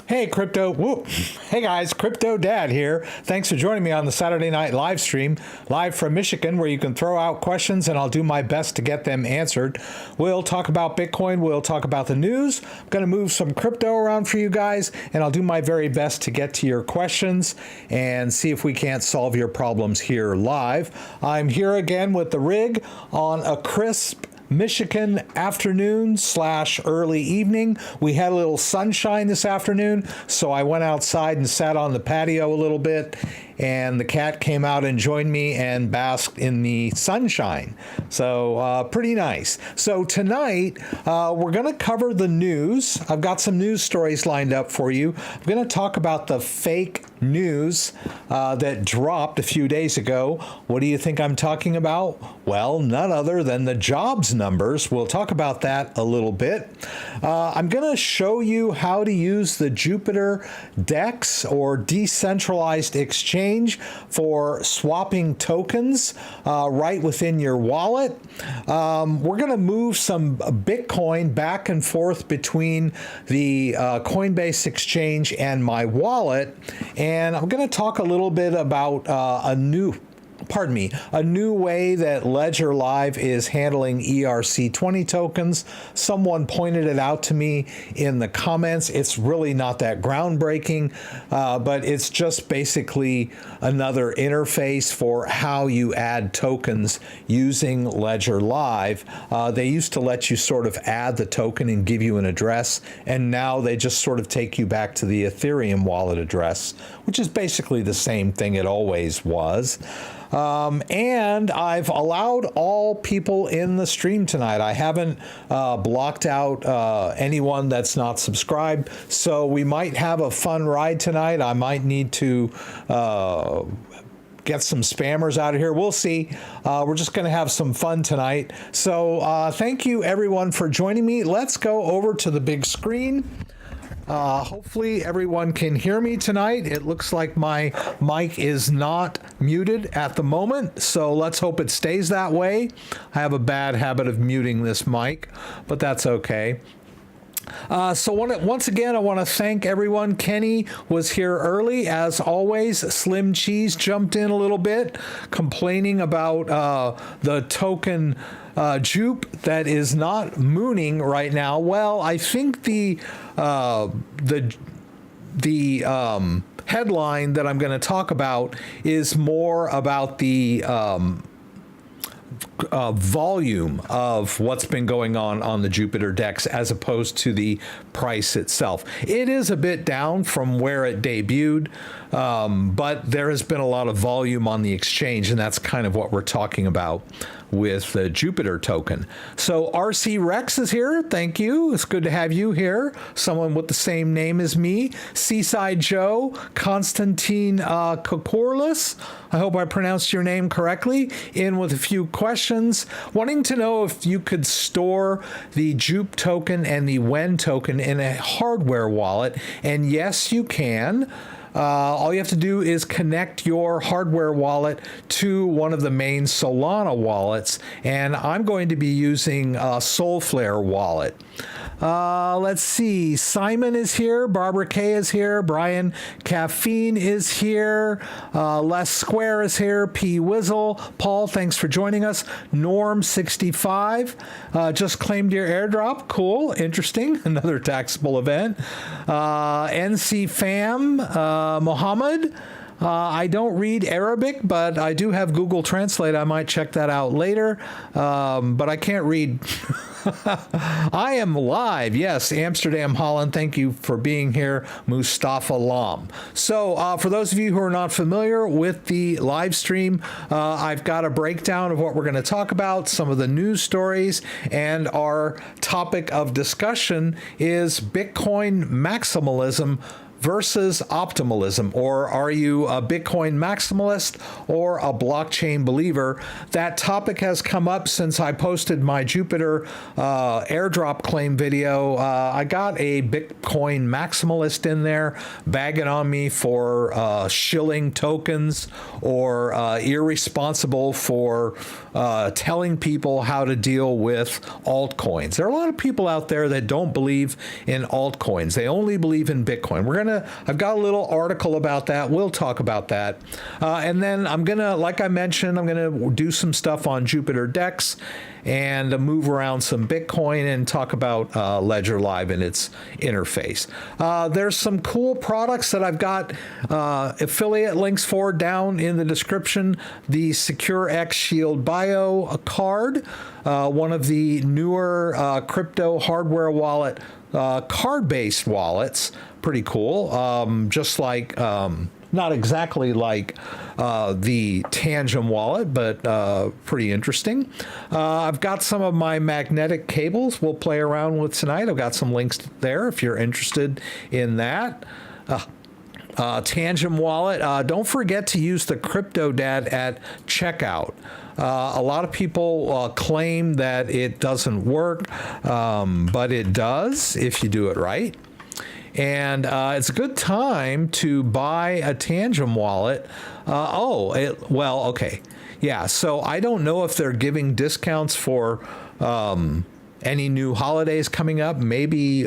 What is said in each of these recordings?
Hey, Hey guys, CryptoDad here. Thanks for joining me on the Saturday night live stream, live from Michigan, where you can throw out questions and I'll do my best to get them answered. We'll talk about Bitcoin. We'll talk about the news. I'm going to move some crypto around for you guys, and I'll do my very best to get to your questions and see if we can't solve your problems here live. I'm here again with the rig on a crisp Michigan afternoon / early evening. We had a little sunshine this afternoon, so I went outside and sat on the patio a little bit, and the cat came out and joined me and basked in the sunshine. So pretty nice. So tonight we're going to cover the news. I've got some news stories lined up for you. I'm going to talk about the fake news that dropped a few days ago. What do you think I'm talking about? Well, none other than the jobs numbers. We'll talk about that a little bit. I'm going to show you how to use the Jupiter DEX, or decentralized exchange, for swapping tokens right within your wallet. We're going to move some Bitcoin back and forth between the Coinbase exchange and my wallet. And I'm going to talk a little bit about a new way that Ledger Live is handling ERC20 tokens. Someone pointed it out to me in the comments. It's really not that groundbreaking, but it's just basically another interface for how you add tokens using Ledger Live. They used to let you sort of add the token and give you an address, and now they just sort of take you back to the Ethereum wallet address, which is basically the same thing it always was. And I've allowed all people in the stream tonight. I haven't blocked out anyone that's not subscribed, so we might have a fun ride tonight. I might need to get some spammers out of here. We'll see. We're just going to have some fun tonight. So thank you, everyone, for joining me. Let's go over to the big screen. Hopefully everyone can hear me tonight. It looks like my mic is not muted at the moment, so let's hope it stays that way. I have a bad habit of muting this mic, but that's okay. So once again, I want to thank everyone. Kenny was here early, as always. Slim Cheese jumped in a little bit, complaining about the token JUP that is not mooning right now. Well, I think the headline that I'm going to talk about is more about the volume of what's been going on the Jupiter DEX as opposed to the price itself. It is a bit down from where it debuted, but there has been a lot of volume on the exchange, and that's kind of what we're talking about with the Jupiter token. So RC Rex is here. Thank you. It's good to have you here. Someone with the same name as me. Seaside Joe, Konstantin Kokorlis. I hope I pronounced your name correctly. In with a few questions. Wanting to know if you could store the JUP token and the WEN token in a hardware wallet. And yes, you can. All you have to do is connect your hardware wallet to one of the main Solana wallets, and I'm going to be using Soulflare wallet. Let's see. Simon is here. Barbara K is here. Brian Caffeine is here. Les Square is here. P Wizzle. Paul, thanks for joining us. Norm65 just claimed your airdrop. Cool. Interesting. Another taxable event. NC Fam. Mohammed. I don't read Arabic, but I do have Google Translate. I might check that out later, but I can't read. I am live. Yes, Amsterdam, Holland. Thank you for being here, Mustafa Lam. So for those of you who are not familiar with the live stream, I've got a breakdown of what we're going to talk about, some of the news stories, and our topic of discussion is Bitcoin maximalism versus optimalism? Or are you a Bitcoin maximalist or a blockchain believer? That topic has come up since I posted my Jupiter airdrop claim video. I got a Bitcoin maximalist in there bagging on me for shilling tokens or irresponsible for telling people how to deal with altcoins. There are a lot of people out there that don't believe in altcoins. They only believe in Bitcoin. I've got a little article about that. We'll talk about that. And then like I mentioned, I'm gonna do some stuff on JupiterDad's and move around some Bitcoin and talk about Ledger Live and its interface. There's some cool products that I've got affiliate links for down in the description. The SecureX Shield Bio card, one of the newer crypto hardware wallet card-based wallets. Pretty cool. Just like, not exactly like the Tangem wallet, but pretty interesting. I've got some of my magnetic cables we'll play around with tonight. I've got some links there if you're interested in that. Tangem wallet. Don't forget to use the CryptoDad at checkout. A lot of people claim that it doesn't work, but it does if you do it right. And it's a good time to buy a Tangem wallet. Okay. Yeah, so I don't know if they're giving discounts for any new holidays coming up. Maybe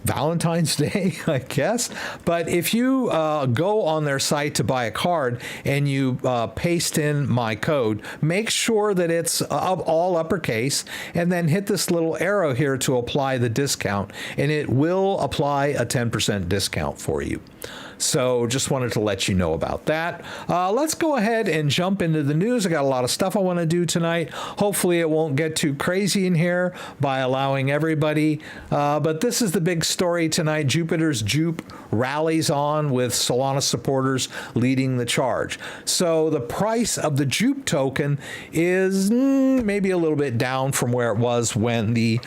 Valentine's Day, I guess. But if you go on their site to buy a card and you paste in my code, make sure that it's all uppercase and then hit this little arrow here to apply the discount, and it will apply a 10% discount for you. So just wanted to let you know about that. Let's go ahead and jump into the news. I got a lot of stuff I want to do tonight. Hopefully it won't get too crazy in here by allowing everybody. But this is the big story tonight. Jupiter's JUP rallies on with Solana supporters leading the charge. So the price of the JUP token is maybe a little bit down from where it was when the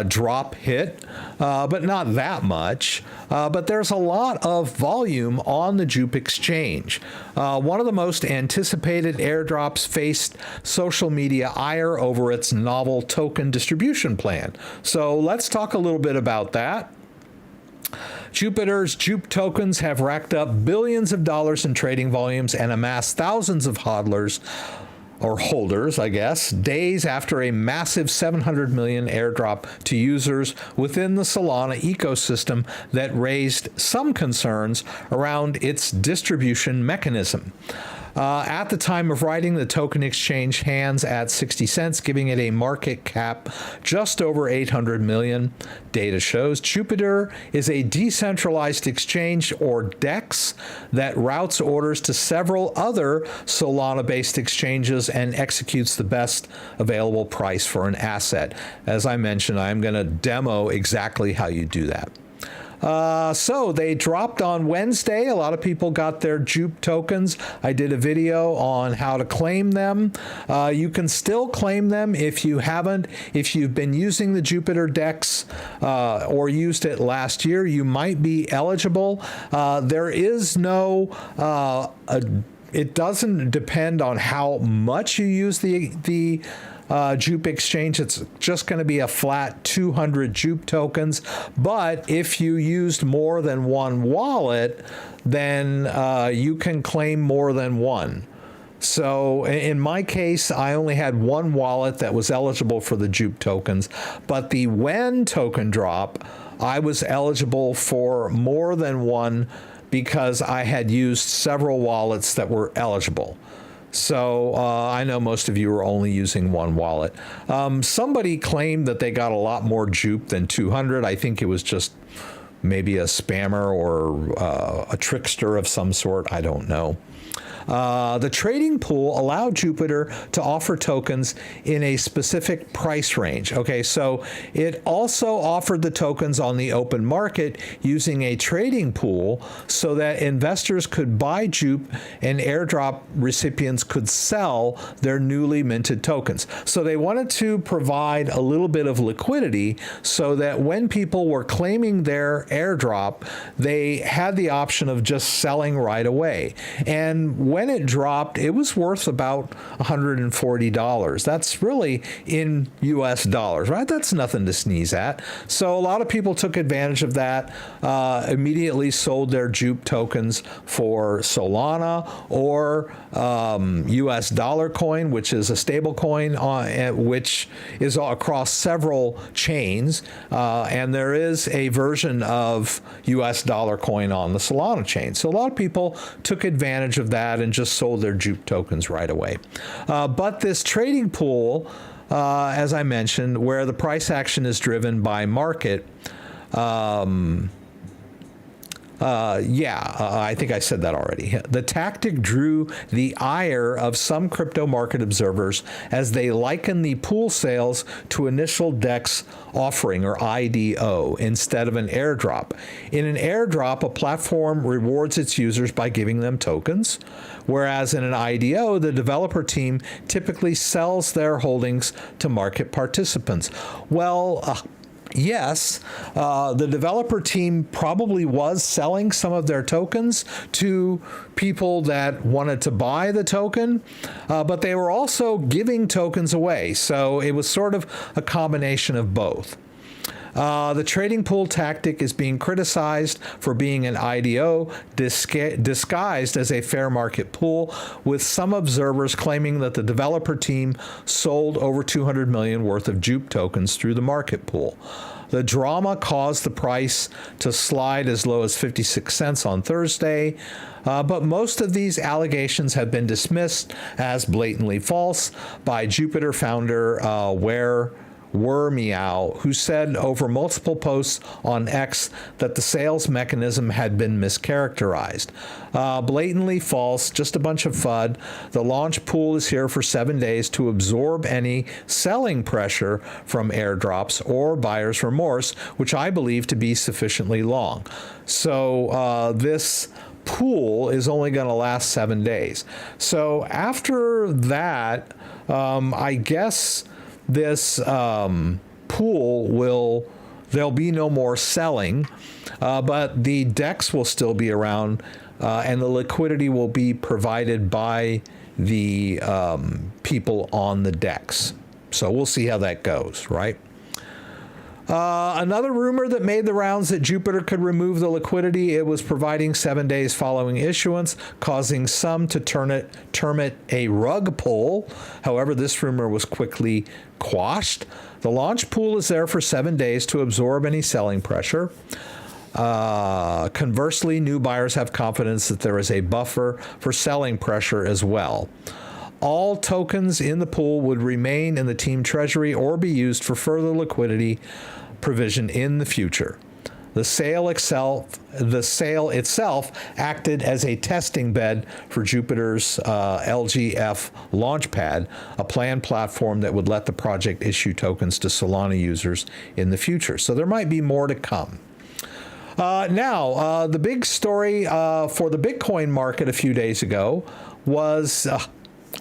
drop hit, but not that much. But there's a lot of volume on the JUP exchange. One of the most anticipated airdrops faced social media ire over its novel token distribution plan. So let's talk a little bit about that. Jupiter's JUP tokens have racked up billions of dollars in trading volumes and amassed thousands of hodlers, or holders, I guess, days after a massive 700 million airdrop to users within the Solana ecosystem that raised some concerns around its distribution mechanism. At the time of writing, the token exchange hands at 60 cents, giving it a market cap just over 800 million. Data shows Jupiter is a decentralized exchange, or DEX, that routes orders to several other Solana-based exchanges and executes the best available price for an asset. As I mentioned, I'm going to demo exactly how you do that. So they dropped on Wednesday. A lot of people got their JUP tokens. I did a video on how to claim them. You can still claim them if you haven't. If you've been using the JupiterDad's or used it last year, you might be eligible. There is no it doesn't depend on how much you use the JUP exchange. It's just going to be a flat 200 JUP tokens. But if you used more than one wallet, then you can claim more than one. So in my case, I only had one wallet that was eligible for the JUP tokens, but the when token drop, I was eligible for more than one because I had used several wallets that were eligible. So I know most of you are only using one wallet. Somebody claimed that they got a lot more JUP than 200. I think it was just maybe a spammer or a trickster of some sort. I don't know. The trading pool allowed Jupiter to offer tokens in a specific price range. Okay, so it also offered the tokens on the open market using a trading pool so that investors could buy JUP and airdrop recipients could sell their newly minted tokens. So they wanted to provide a little bit of liquidity so that when people were claiming their airdrop, they had the option of just selling right away. And when it dropped, it was worth about $140. That's really in US dollars, right? That's nothing to sneeze at. So a lot of people took advantage of that, immediately sold their JUP tokens for Solana or US dollar coin, which is a stable coin, which is across several chains. And there is a version of US dollar coin on the Solana chain. So a lot of people took advantage of that and just sold their JUP tokens right away. But this trading pool, as I mentioned, where the price action is driven by market, I think I said that already. The tactic drew the ire of some crypto market observers as they liken the pool sales to initial DEX offering, or IDO, instead of an airdrop. In an airdrop, a platform rewards its users by giving them tokens, whereas in an IDO, the developer team typically sells their holdings to market participants. Well, yes, the developer team probably was selling some of their tokens to people that wanted to buy the token, but they were also giving tokens away. So it was sort of a combination of both. The trading pool tactic is being criticized for being an IDO disguised as a fair market pool, with some observers claiming that the developer team sold over 200 million worth of JUP tokens through the market pool. The drama caused the price to slide as low as 56 cents on Thursday, but most of these allegations have been dismissed as blatantly false by Jupiter founder Meow, who said over multiple posts on X that the sales mechanism had been mischaracterized. Blatantly false, just a bunch of FUD. The launch pool is here for 7 days to absorb any selling pressure from airdrops or buyer's remorse, which I believe to be sufficiently long. So this pool is only going to last 7 days. So after that, I guess this pool there'll be no more selling, but the DEX will still be around, and the liquidity will be provided by the people on the DEX. So we'll see how that goes, right? Another rumor that made the rounds that Jupiter could remove the liquidity it was providing 7 days following issuance, causing some to term it a rug pull. However, this rumor was quickly quashed. The launch pool is there for 7 days to absorb any selling pressure. Conversely, new buyers have confidence that there is a buffer for selling pressure as well. All tokens in the pool would remain in the team treasury or be used for further liquidity provision in the future. The sale itself acted as a testing bed for Jupiter's LGF Launchpad, a planned platform that would let the project issue tokens to Solana users in the future. So there might be more to come. Now, the big story for the Bitcoin market a few days ago was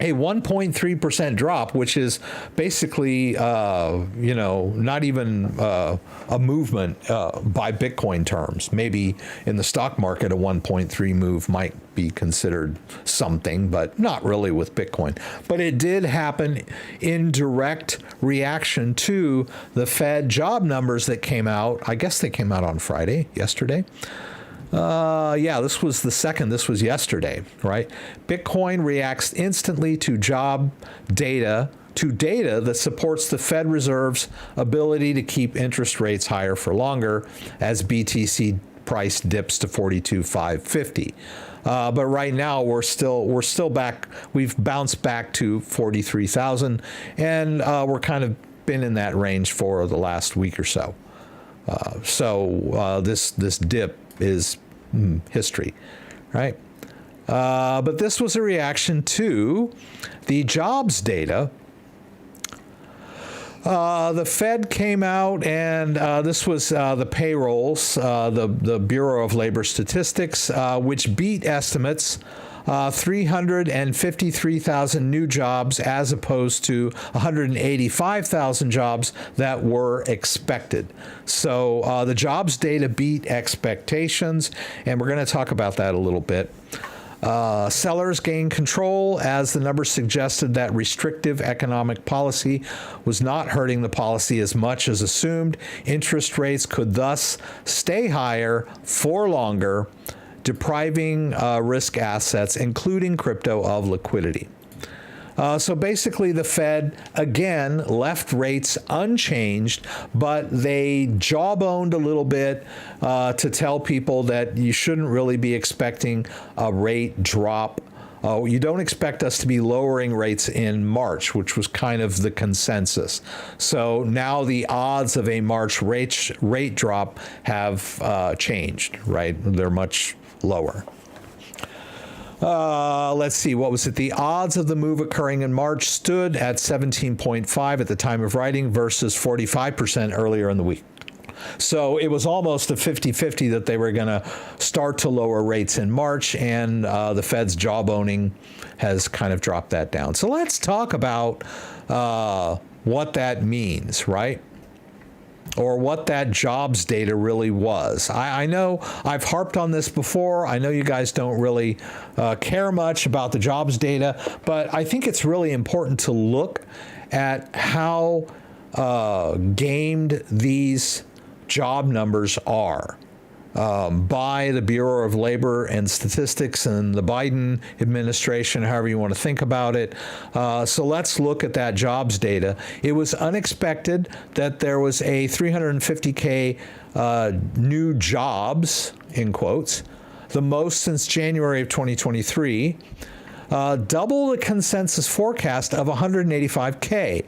a 1.3% drop, which is basically, not even a movement by Bitcoin terms. Maybe in the stock market, a 1.3 move might be considered something, but not really with Bitcoin. But it did happen in direct reaction to the Fed job numbers that came out. I guess they came out on yesterday. This was the second. This was yesterday, right? Bitcoin reacts instantly to job data, that supports the Fed Reserve's ability to keep interest rates higher for longer as BTC price dips to 42,550. But right now we're still back. We've bounced back to 43,000, and we're kind of been in that range for the last week or so. This dip is history, right? But this was a reaction to the jobs data. The Fed came out, and this was the payrolls, the Bureau of Labor Statistics, which beat estimates. 353,000 new jobs as opposed to 185,000 jobs that were expected. So the jobs data beat expectations, and we're going to talk about that a little bit. Sellers gained control as the numbers suggested that restrictive economic policy was not hurting the policy as much as assumed. Interest rates could thus stay higher for longer, depriving risk assets, including crypto, of liquidity. So basically, the Fed, again, left rates unchanged, but they jawboned a little bit to tell people that you shouldn't really be expecting a rate drop. You don't expect us to be lowering rates in March, which was kind of the consensus. So now the odds of a March rate drop have changed, right? They're much lower. Let's see, what was it? The odds of the move occurring in March stood at 17.5 at the time of writing versus 45% earlier in the week. So it was almost a 50-50 that they were going to start to lower rates in March, and the Fed's jawboning has kind of dropped that down. So let's talk about what that means, right? Or what that jobs data really was. I know I've harped on this before. I know you guys don't really care much about the jobs data, but I think it's really important to look at how gamed these job numbers are by the Bureau of Labor and Statistics and the Biden administration, however you want to think about it. So let's look at that jobs data. It was unexpected that there was a 350K new jobs, in quotes, the most since January of 2023, double the consensus forecast of 185K.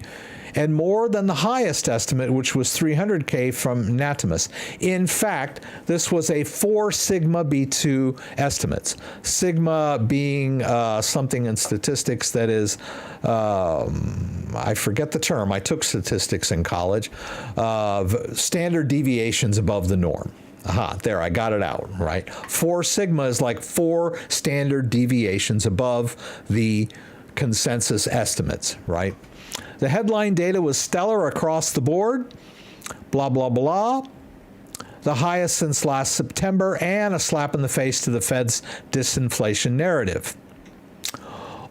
And more than the highest estimate, which was 300K from Optimist. In fact, this was a 4 sigma B2 estimates. Sigma being something in statistics that is, I forget the term. I took statistics in college. Standard deviations above the norm. Aha, there, I got it out, right? 4 sigma is like 4 standard deviations above the consensus estimates, right? The headline data was stellar across the board, blah, blah, blah. The highest since last September, and a slap in the face to the Fed's disinflation narrative.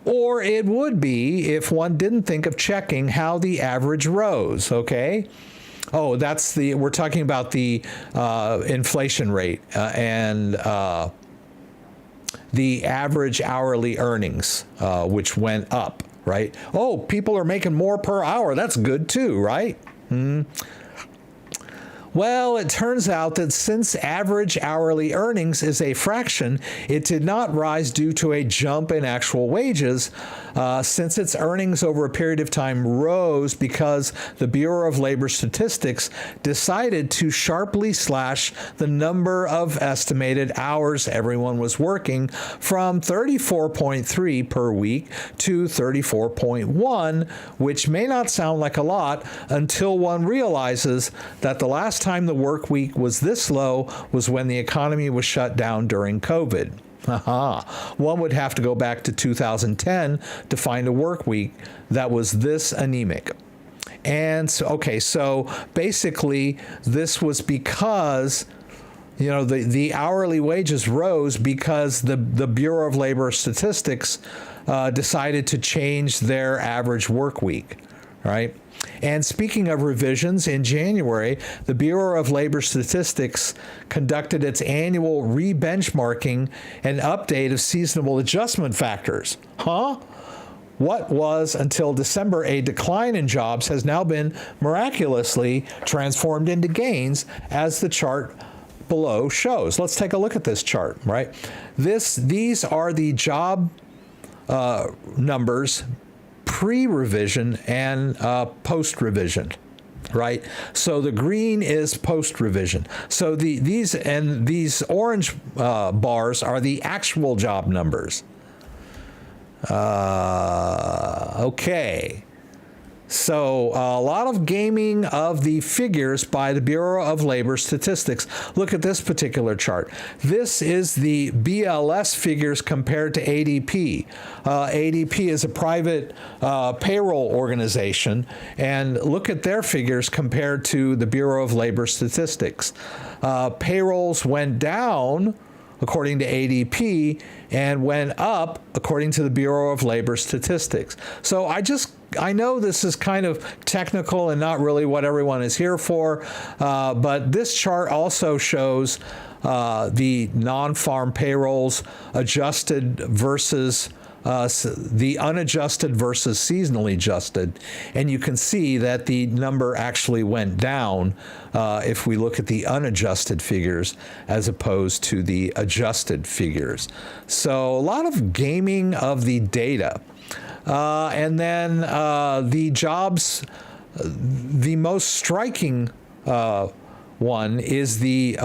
Or it would be if one didn't think of checking how the average rose, okay? Oh, we're talking about the inflation rate and the average hourly earnings, which went up. Right? Oh, people are making more per hour. That's good too, right? Well, it turns out that since average hourly earnings is a fraction, it did not rise due to a jump in actual wages, since its earnings over a period of time rose because the Bureau of Labor Statistics decided to sharply slash the number of estimated hours everyone was working from 34.3 per week to 34.1, which may not sound like a lot until one realizes that the last time the work week was this low was when the economy was shut down during COVID. One would have to go back to 2010 to find a work week that was this anemic. And so basically this was because the hourly wages rose because the Bureau of Labor Statistics decided to change their average work week, right? And speaking of revisions, in January, the Bureau of Labor Statistics conducted its annual re-benchmarking and update of seasonal adjustment factors. What was, until December, a decline in jobs has now been miraculously transformed into gains, as the chart below shows. Let's take a look at this chart, right? These are the job numbers pre-revision and post-revision. right? So the green is post revision. So these orange bars are the actual job numbers. Okay. So a lot of gaming of the figures by the Bureau of Labor Statistics. Look at this particular chart. This is the BLS figures compared to ADP. ADP is a private payroll organization, and look at their figures compared to the Bureau of Labor Statistics. Payrolls went down according to ADP, and went up according to the Bureau of Labor Statistics. So I know this is kind of technical and not really what everyone is here for, but this chart also shows the non-farm payrolls adjusted versus the unadjusted versus seasonally adjusted, and you can see that the number actually went down if we look at the unadjusted figures as opposed to the adjusted figures. So a lot of gaming of the data. And then the jobs, the most striking one is the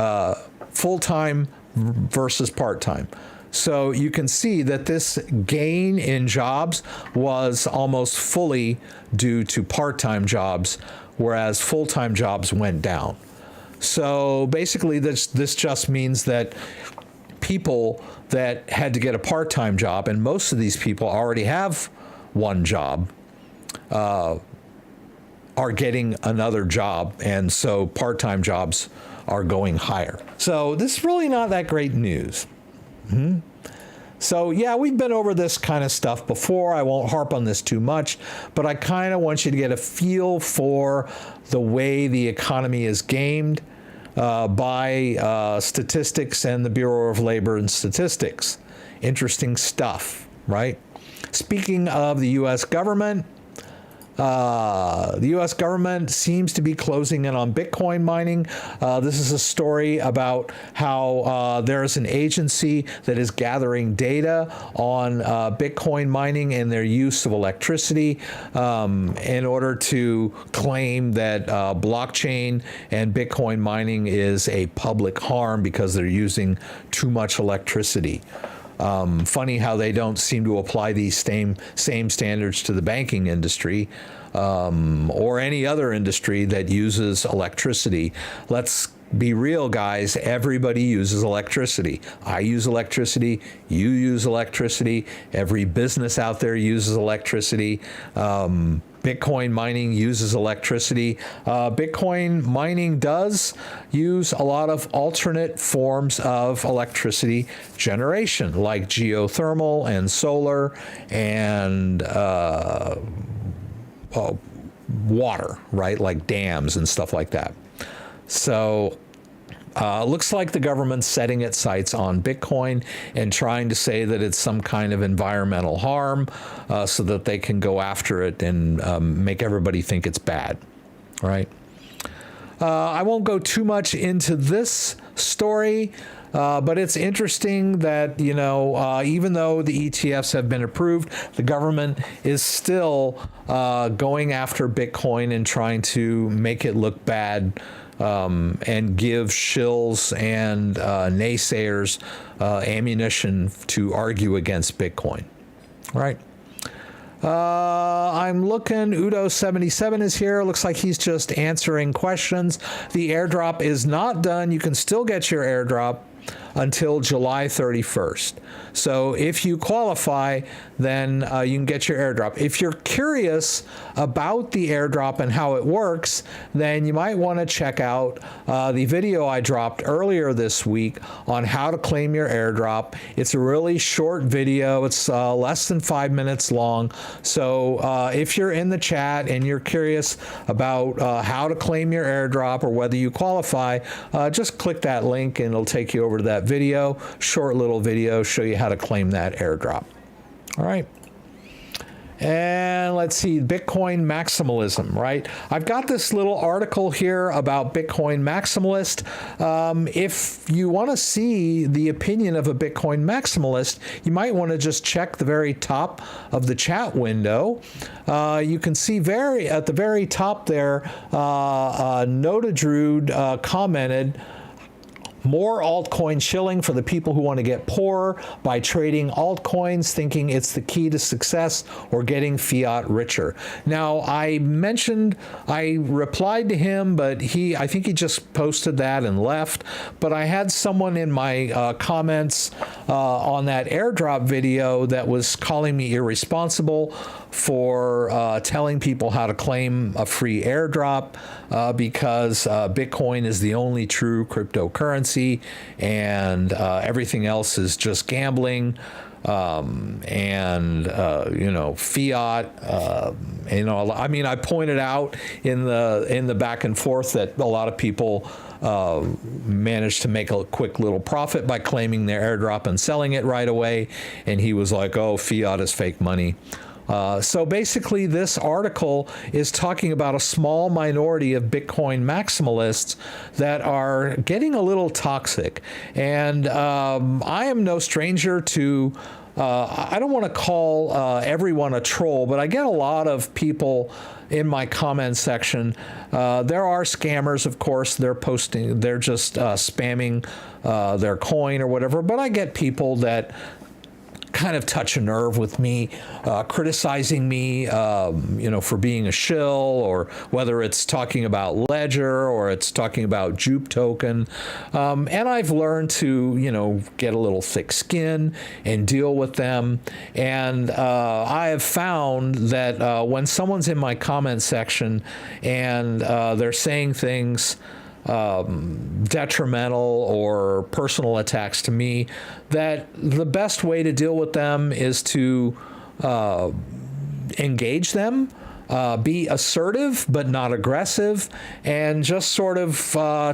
full-time versus part-time. So you can see that this gain in jobs was almost fully due to part-time jobs, whereas full-time jobs went down. So basically this just means that people that had to get a part-time job, and most of these people already have one job, are getting another job, and so part-time jobs are going higher. So this is really not that great news. So yeah, we've been over this kind of stuff before. I won't harp on this too much, but I kind of want you to get a feel for the way the economy is gamed by statistics and the Bureau of Labor and Statistics. Interesting stuff, right? Speaking of the U.S. government, the U.S. government seems to be closing in on Bitcoin mining. This is a story about how there's an agency that is gathering data on Bitcoin mining and their use of electricity in order to claim that blockchain and Bitcoin mining is a public harm because they're using too much electricity. Funny how they don't seem to apply these same standards to the banking industry or any other industry that uses electricity. Let's be real, guys. Everybody uses electricity. I use electricity. You use electricity. Every business out there uses electricity. Bitcoin mining uses electricity. Bitcoin mining does use a lot of alternate forms of electricity generation, like geothermal and solar and water, right? Like dams and stuff like that. So looks like the government's setting its sights on Bitcoin and trying to say that it's some kind of environmental harm so that they can go after it and make everybody think it's bad, right? I won't go too much into this story, but it's interesting that, you know, even though the ETFs have been approved, the government is still going after Bitcoin and trying to make it look bad and give shills and naysayers ammunition to argue against Bitcoin. All right. I'm looking, Udo77 is here. Looks like he's just answering questions. The airdrop is not done. You can still get your airdrop until July 31st. So if you qualify, then you can get your airdrop. If you're curious about the airdrop and how it works, then you might want to check out the video I dropped earlier this week on how to claim your airdrop. It's a really short video. It's less than 5 minutes long. So if you're in the chat and you're curious about how to claim your airdrop or whether you qualify, just click that link and it'll take you over to that video. Short little video, show you how to claim that airdrop. All right. And let's see, Bitcoin maximalism, right? I've got this little article here about Bitcoin maximalist. If you want to see the opinion of a Bitcoin maximalist, you might want to just check the very top of the chat window. You can see at the very top there, Notadrude commented, more altcoin shilling for the people who want to get poorer by trading altcoins, thinking it's the key to success or getting fiat richer. Now, I replied to him, but I think he just posted that and left. But I had someone in my comments on that airdrop video that was calling me irresponsible for telling people how to claim a free airdrop because Bitcoin is the only true cryptocurrency and everything else is just gambling and fiat. I mean, I pointed out in the back and forth that a lot of people managed to make a quick little profit by claiming their airdrop and selling it right away, and he was like, "Oh, fiat is fake money." So basically, this article is talking about a small minority of Bitcoin maximalists that are getting a little toxic. And I am no stranger to, I don't want to call everyone a troll, but I get a lot of people in my comment section. There are scammers, of course. They're just spamming their coin or whatever. But I get people that kind of touch a nerve with me, criticizing me, for being a shill, or whether it's talking about Ledger or it's talking about JUP token. And I've learned to, get a little thick skin and deal with them. And I have found that when someone's in my comment section and they're saying things detrimental or personal attacks to me, that the best way to deal with them is to engage them, be assertive but not aggressive, and just sort of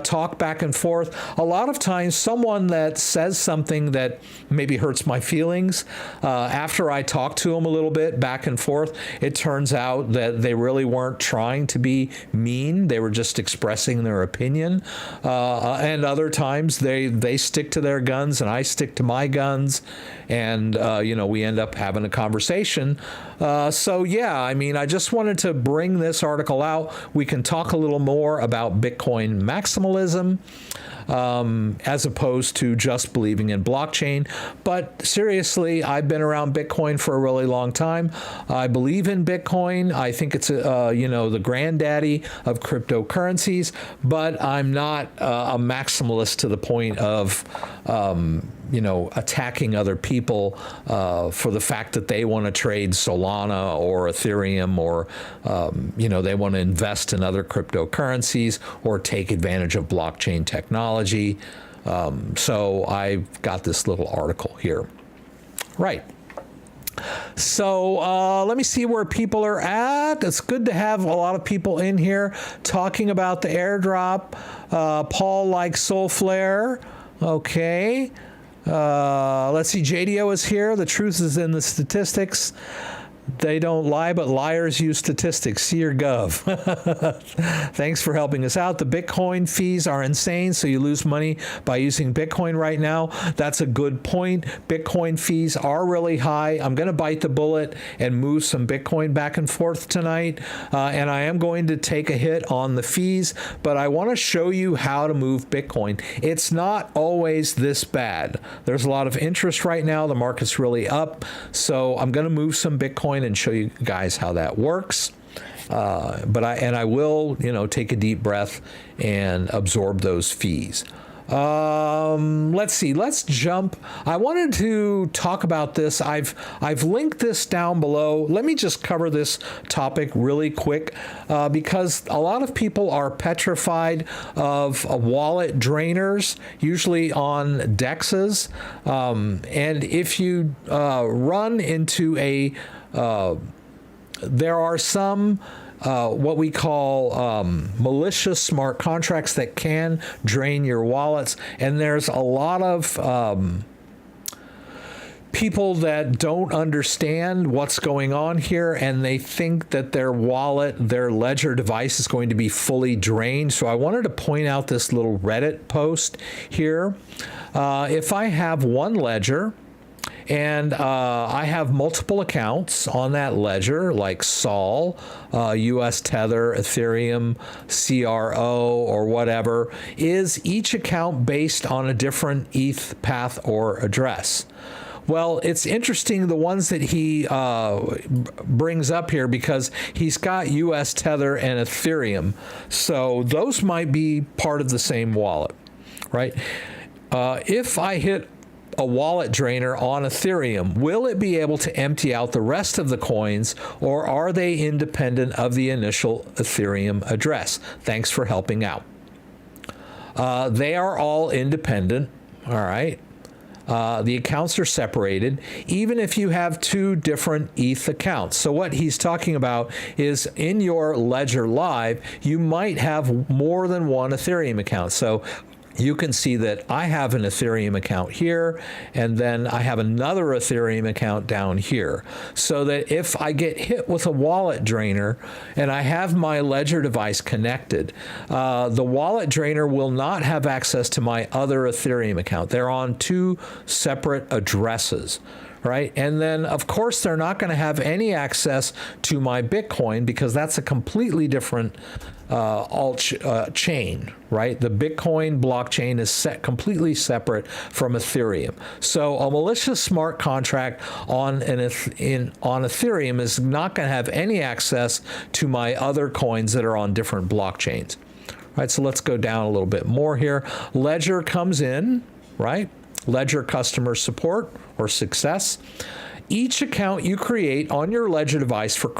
talk back and forth. A lot of times someone that says something that maybe hurts my feelings, after I talk to them a little bit back and forth, it turns out that they really weren't trying to be mean. They were just expressing their opinion. And other times they stick to their guns and I stick to my guns, and we end up having a conversation. So yeah, I mean, I just wanted to bring this article out. We can talk a little more about Bitcoin maximalism as opposed to just believing in blockchain. But seriously, I've been around Bitcoin for a really long time. I believe in Bitcoin. I think it's the granddaddy of cryptocurrencies, but I'm not a maximalist to the point of attacking other people for the fact that they want to trade Solana or Ethereum, or they want to invest in other cryptocurrencies or take advantage of blockchain technology. So I've got this little article here. Right. So let me see where people are at. It's good to have a lot of people in here talking about the airdrop. Paul likes Soulflare. Okay. Let's see, JDO is here. The truth is in the statistics. They don't lie, but liars use statistics. See your gov. Thanks for helping us out. The Bitcoin fees are insane, so you lose money by using Bitcoin right now. That's a good point. Bitcoin fees are really high. I'm going to bite the bullet and move some Bitcoin back and forth tonight, and I am going to take a hit on the fees, but I want to show you how to move Bitcoin. It's not always this bad. There's a lot of interest right now. The market's really up, so I'm going to move some Bitcoin and show you guys how that works. But I will, take a deep breath and absorb those fees. Let's see. Let's jump. I wanted to talk about this. I've linked this down below. Let me just cover this topic really quick because a lot of people are petrified of wallet drainers, usually on DEXs. And if you run into there are some what we call malicious smart contracts that can drain your wallets, and there's a lot of people that don't understand what's going on here, and they think that their wallet, their ledger device is going to be fully drained. So I wanted to point out this little Reddit post here. If I have one ledger and I have multiple accounts on that ledger, like Sol, US Tether, Ethereum, CRO, or whatever, is each account based on a different ETH path or address? Well, it's interesting, the ones that he brings up here, because he's got US Tether and Ethereum. So those might be part of the same wallet, right? If I hit a wallet drainer on Ethereum, will it be able to empty out the rest of the coins, or are they independent of the initial Ethereum address? Thanks for helping out. They are all independent, all right? The accounts are separated, even if you have two different ETH accounts. So what he's talking about is, in your Ledger Live, you might have more than one Ethereum account. So you can see that I have an Ethereum account here, and then I have another Ethereum account down here. So that if I get hit with a wallet drainer and I have my Ledger device connected, the wallet drainer will not have access to my other Ethereum account. They're on two separate addresses, right? And then, of course, they're not going to have any access to my Bitcoin, because that's a completely different chain, right? The Bitcoin blockchain is completely separate from Ethereum. So a malicious smart contract on Ethereum is not going to have any access to my other coins that are on different blockchains, right? So let's go down a little bit more here. Ledger comes in, right? Ledger customer support or success. Each account you create on your Ledger device for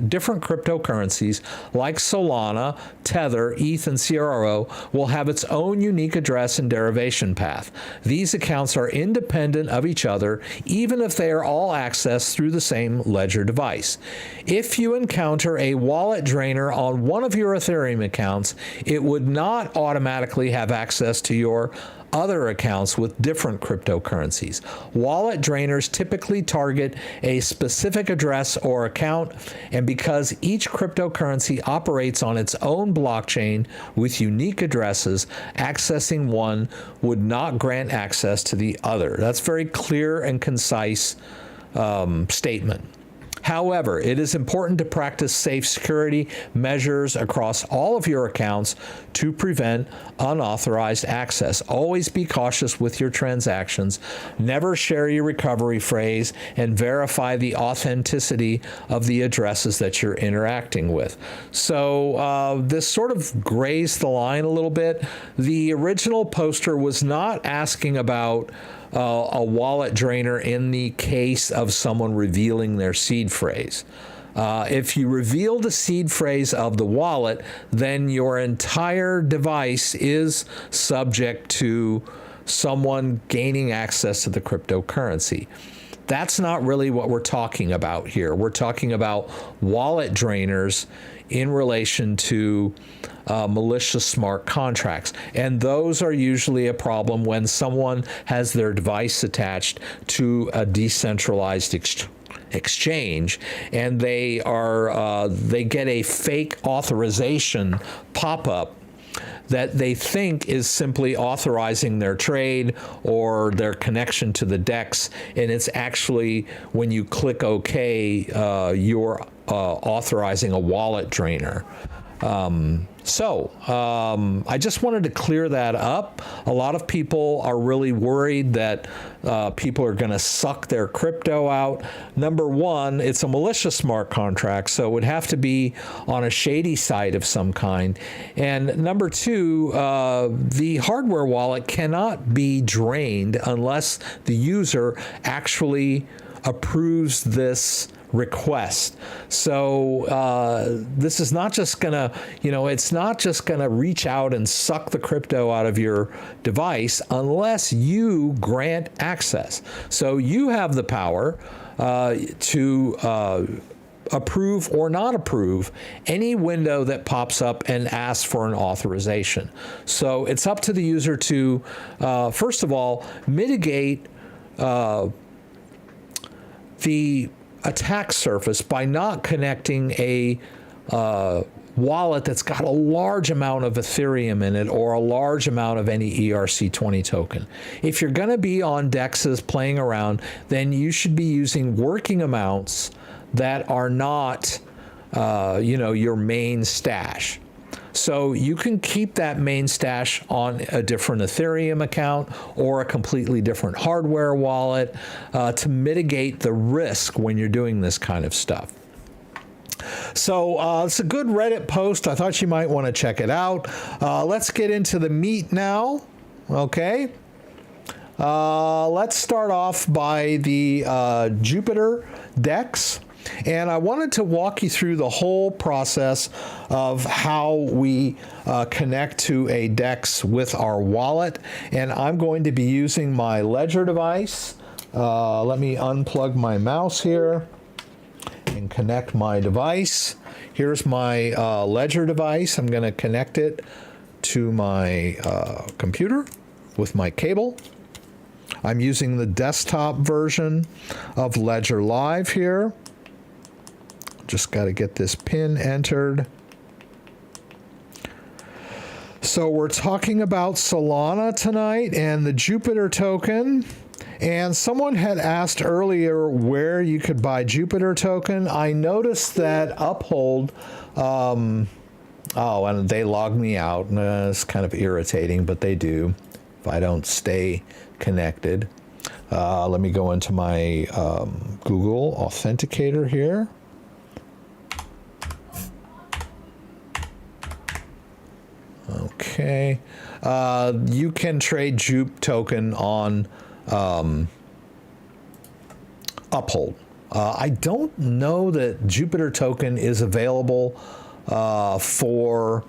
different cryptocurrencies like Solana, Tether, ETH, and CRO will have its own unique address and derivation path. These accounts are independent of each other, even if they are all accessed through the same Ledger device. If you encounter a wallet drainer on one of your Ethereum accounts, it would not automatically have access to your other accounts with different cryptocurrencies. Wallet drainers typically target a specific address or account, and because each cryptocurrency operates on its own blockchain with unique addresses, accessing one would not grant access to the other. That's very clear and concise statement. However, it is important to practice safe security measures across all of your accounts to prevent unauthorized access. Always be cautious with your transactions. Never share your recovery phrase, and verify the authenticity of the addresses that you're interacting with. So this sort of grays the line a little bit. The original poster was not asking about a wallet drainer in the case of someone revealing their seed phrase. If you reveal the seed phrase of the wallet, then your entire device is subject to someone gaining access to the cryptocurrency. That's not really what we're talking about here. We're talking about wallet drainers in relation to malicious smart contracts. And those are usually a problem when someone has their device attached to a decentralized exchange, and they get a fake authorization pop-up that they think is simply authorizing their trade or their connection to the DEX, and it's actually, when you click OK, you're authorizing a wallet drainer. I just wanted to clear that up. A lot of people are really worried that people are going to suck their crypto out. Number one, it's a malicious smart contract, so it would have to be on a shady site of some kind. And number two, the hardware wallet cannot be drained unless the user actually approves this request. So this is not just gonna, it's not just gonna reach out and suck the crypto out of your device unless you grant access. So you have the power to approve or not approve any window that pops up and asks for an authorization. So it's up to the user to, first of all, mitigate the attack surface by not connecting a wallet that's got a large amount of Ethereum in it or a large amount of any ERC20 token. If you're going to be on DEXs playing around, then you should be using working amounts that are not, your main stash. So you can keep that main stash on a different Ethereum account or a completely different hardware wallet to mitigate the risk when you're doing this kind of stuff. So it's a good Reddit post. I thought you might want to check it out. Let's get into the meat now. Okay. Let's start off by the Jupiter DEX. And I wanted to walk you through the whole process of how we connect to a DEX with our wallet. And I'm going to be using my Ledger device. Let me unplug my mouse here and connect my device. Here's my Ledger device. I'm going to connect it to my computer with my cable. I'm using the desktop version of Ledger Live here. Just got to get this pin entered. So we're talking about Solana tonight and the Jupiter token. And someone had asked earlier where you could buy Jupiter token. I noticed that Uphold, and they logged me out. It's kind of irritating, but they do if I don't stay connected. Let me go into my Google Authenticator here. Okay. You can trade JUP token on Uphold. I don't know that Jupiter token is available for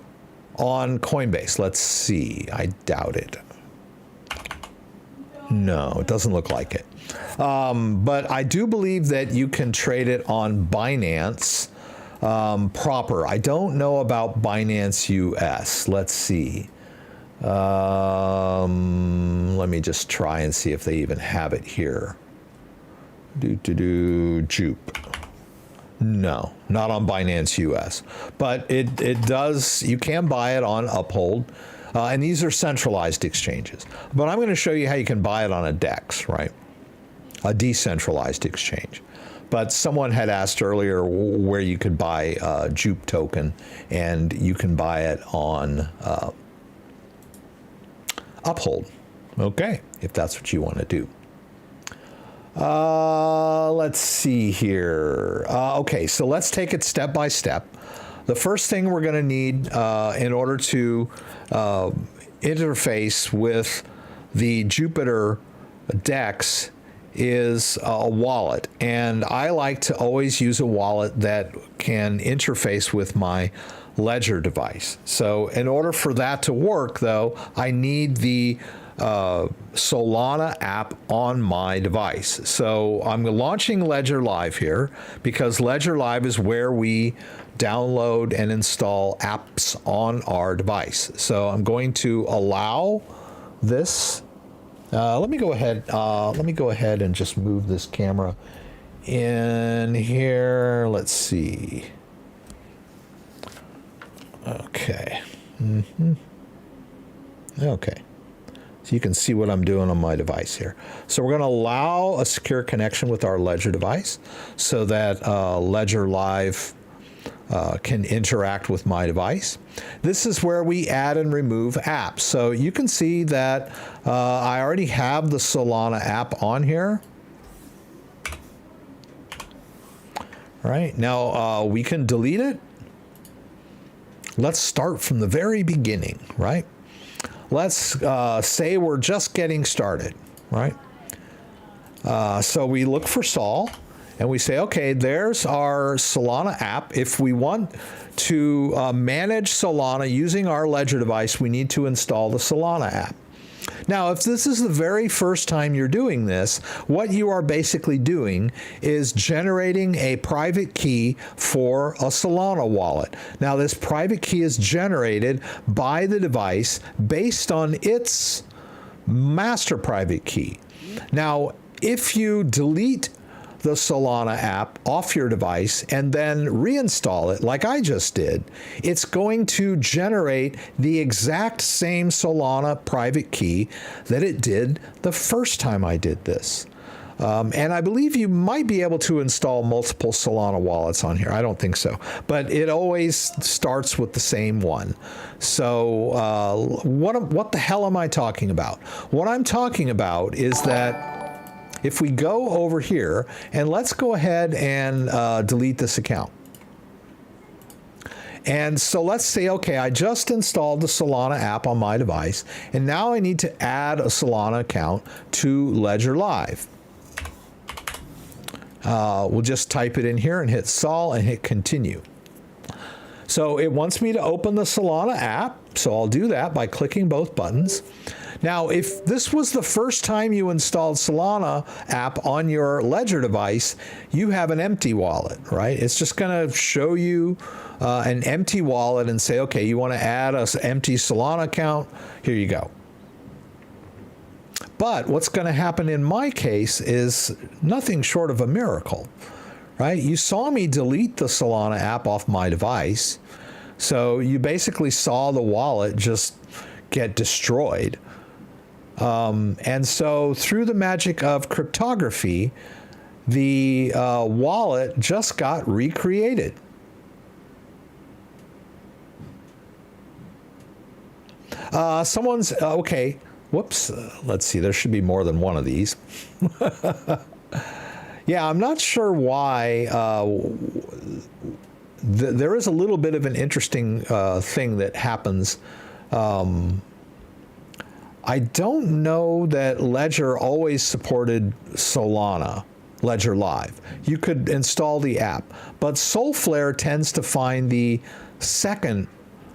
on Coinbase. Let's see. I doubt it. No, it doesn't look like it. But I do believe that you can trade it on Binance proper. I don't know about Binance US. Let's see. Let me just try and see if they even have it here. JUP. No, not on Binance US. But it does, you can buy it on Uphold. And these are centralized exchanges. But I'm going to show you how you can buy it on a DEX, right? A decentralized exchange. But someone had asked earlier where you could buy JUP token, and you can buy it on Uphold. Okay, if that's what you want to do. Let's see here. Okay, so let's take it step by step. The first thing we're going to need in order to interface with the Jupiter DEX is a wallet. And I like to always use a wallet that can interface with my Ledger device. So in order for that to work, though, I need the Solana app on my device. So I'm launching Ledger Live here because Ledger Live is where we download and install apps on our device. So I'm going to allow this. Let me go ahead and just move this camera in here. Let's see. Okay. Okay. So you can see what I'm doing on my device here. So we're going to allow a secure connection with our Ledger device so that Ledger Live can interact with my device. This is where we add and remove apps. So you can see that I already have the Solana app on here. All right, now we can delete it. Let's start from the very beginning, right? Let's say we're just getting started, right? So we look for Sol. And we say, okay, there's our Solana app. If we want to manage Solana using our Ledger device, we need to install the Solana app. Now, if this is the very first time you're doing this, what you are basically doing is generating a private key for a Solana wallet. Now, this private key is generated by the device based on its master private key. Now, if you delete the Solana app off your device and then reinstall it like I just did, it's going to generate the exact same Solana private key that it did the first time I did this. And I believe you might be able to install multiple Solana wallets on here. I don't think so, but it always starts with the same one. So what the hell am I talking about? What I'm talking about is that if we go over here and let's go ahead and delete this account. And so let's say, okay, I just installed the Solana app on my device, and now I need to add a Solana account to Ledger Live. We'll just type it in here and hit Sol and hit continue. So it wants me to open the Solana app, so I'll do that by clicking both buttons. Now, if this was the first time you installed Solana app on your Ledger device, you have an empty wallet, right? It's just going to show you an empty wallet and say, okay, you want to add an empty Solana account? Here you go. But what's going to happen in my case is nothing short of a miracle, right? You saw me delete the Solana app off my device. So you basically saw the wallet just get destroyed. And so through the magic of cryptography, the wallet just got recreated. Someone's, okay. Whoops, let's see, there should be more than one of these. Yeah, I'm not sure why. There is a little bit of an interesting thing that happens. I don't know that Ledger always supported Solana, Ledger Live. You could install the app, but Solflare tends to find the second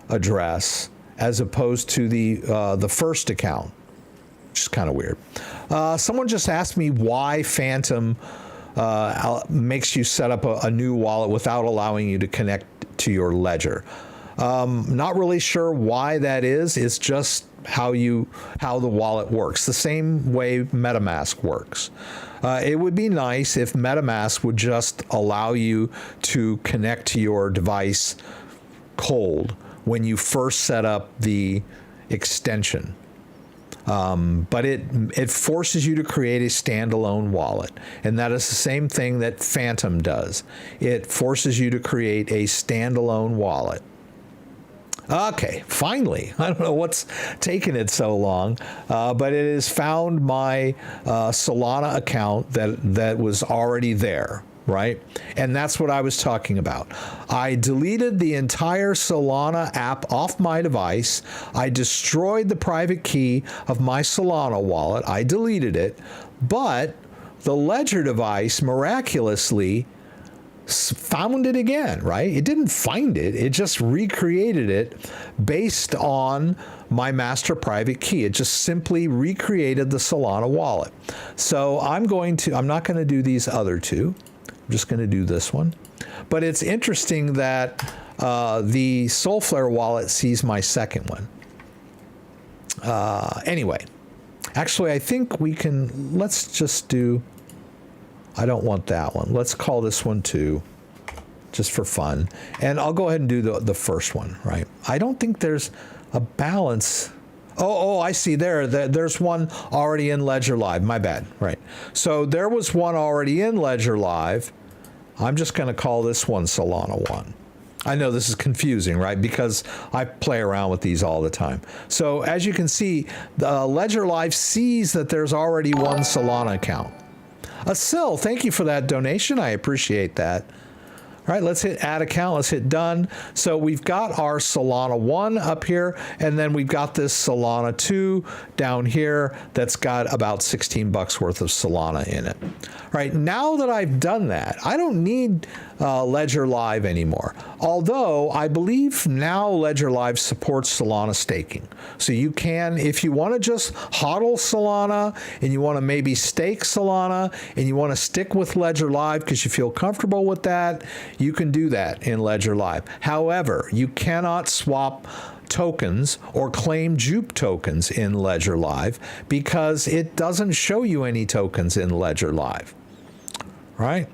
address as opposed to the first account, which is kind of weird. Someone just asked me why Phantom makes you set up a new wallet without allowing you to connect to your Ledger. Not really sure why that is. It's just how the wallet works, the same way MetaMask works. It would be nice if MetaMask would just allow you to connect to your device cold when you first set up the extension. But it forces you to create a standalone wallet. And that is the same thing that Phantom does. It forces you to create a standalone wallet. Okay, finally. I don't know what's taken it so long, but it has found my Solana account that was already there, right? And that's what I was talking about. I deleted the entire Solana app off my device. I destroyed the private key of my Solana wallet. I deleted it, but the Ledger device miraculously found it again, right? It didn't find it. It just recreated it based on my master private key. It just simply recreated the Solana wallet. So I'm not going to do these other two. I'm just going to do this one. But it's interesting that the Solflare wallet sees my second one. Anyway, actually, I think we can, let's just do, I don't want that one. Let's call this one 2, just for fun. And I'll go ahead and do the first one, right? I don't think there's a balance. Oh, I see there's one already in Ledger Live. My bad, right? So there was one already in Ledger Live. I'm just going to call this one Solana 1. I know this is confusing, right? Because I play around with these all the time. So as you can see, the Ledger Live sees that there's already one Solana account. Asil, thank you for that donation. I appreciate that. All right, let's hit add account. Let's hit done. So we've got our Solana 1 up here, and then we've got this Solana 2 down here that's got about 16 bucks worth of Solana in it. All right, now that I've done that, I don't need Ledger Live anymore. Although I believe now Ledger Live supports Solana staking. So you can, if you want to just hodl Solana and you want to maybe stake Solana and you want to stick with Ledger Live because you feel comfortable with that, you can do that in Ledger Live. However, you cannot swap tokens or claim JUP tokens in Ledger Live because it doesn't show you any tokens in Ledger Live. right?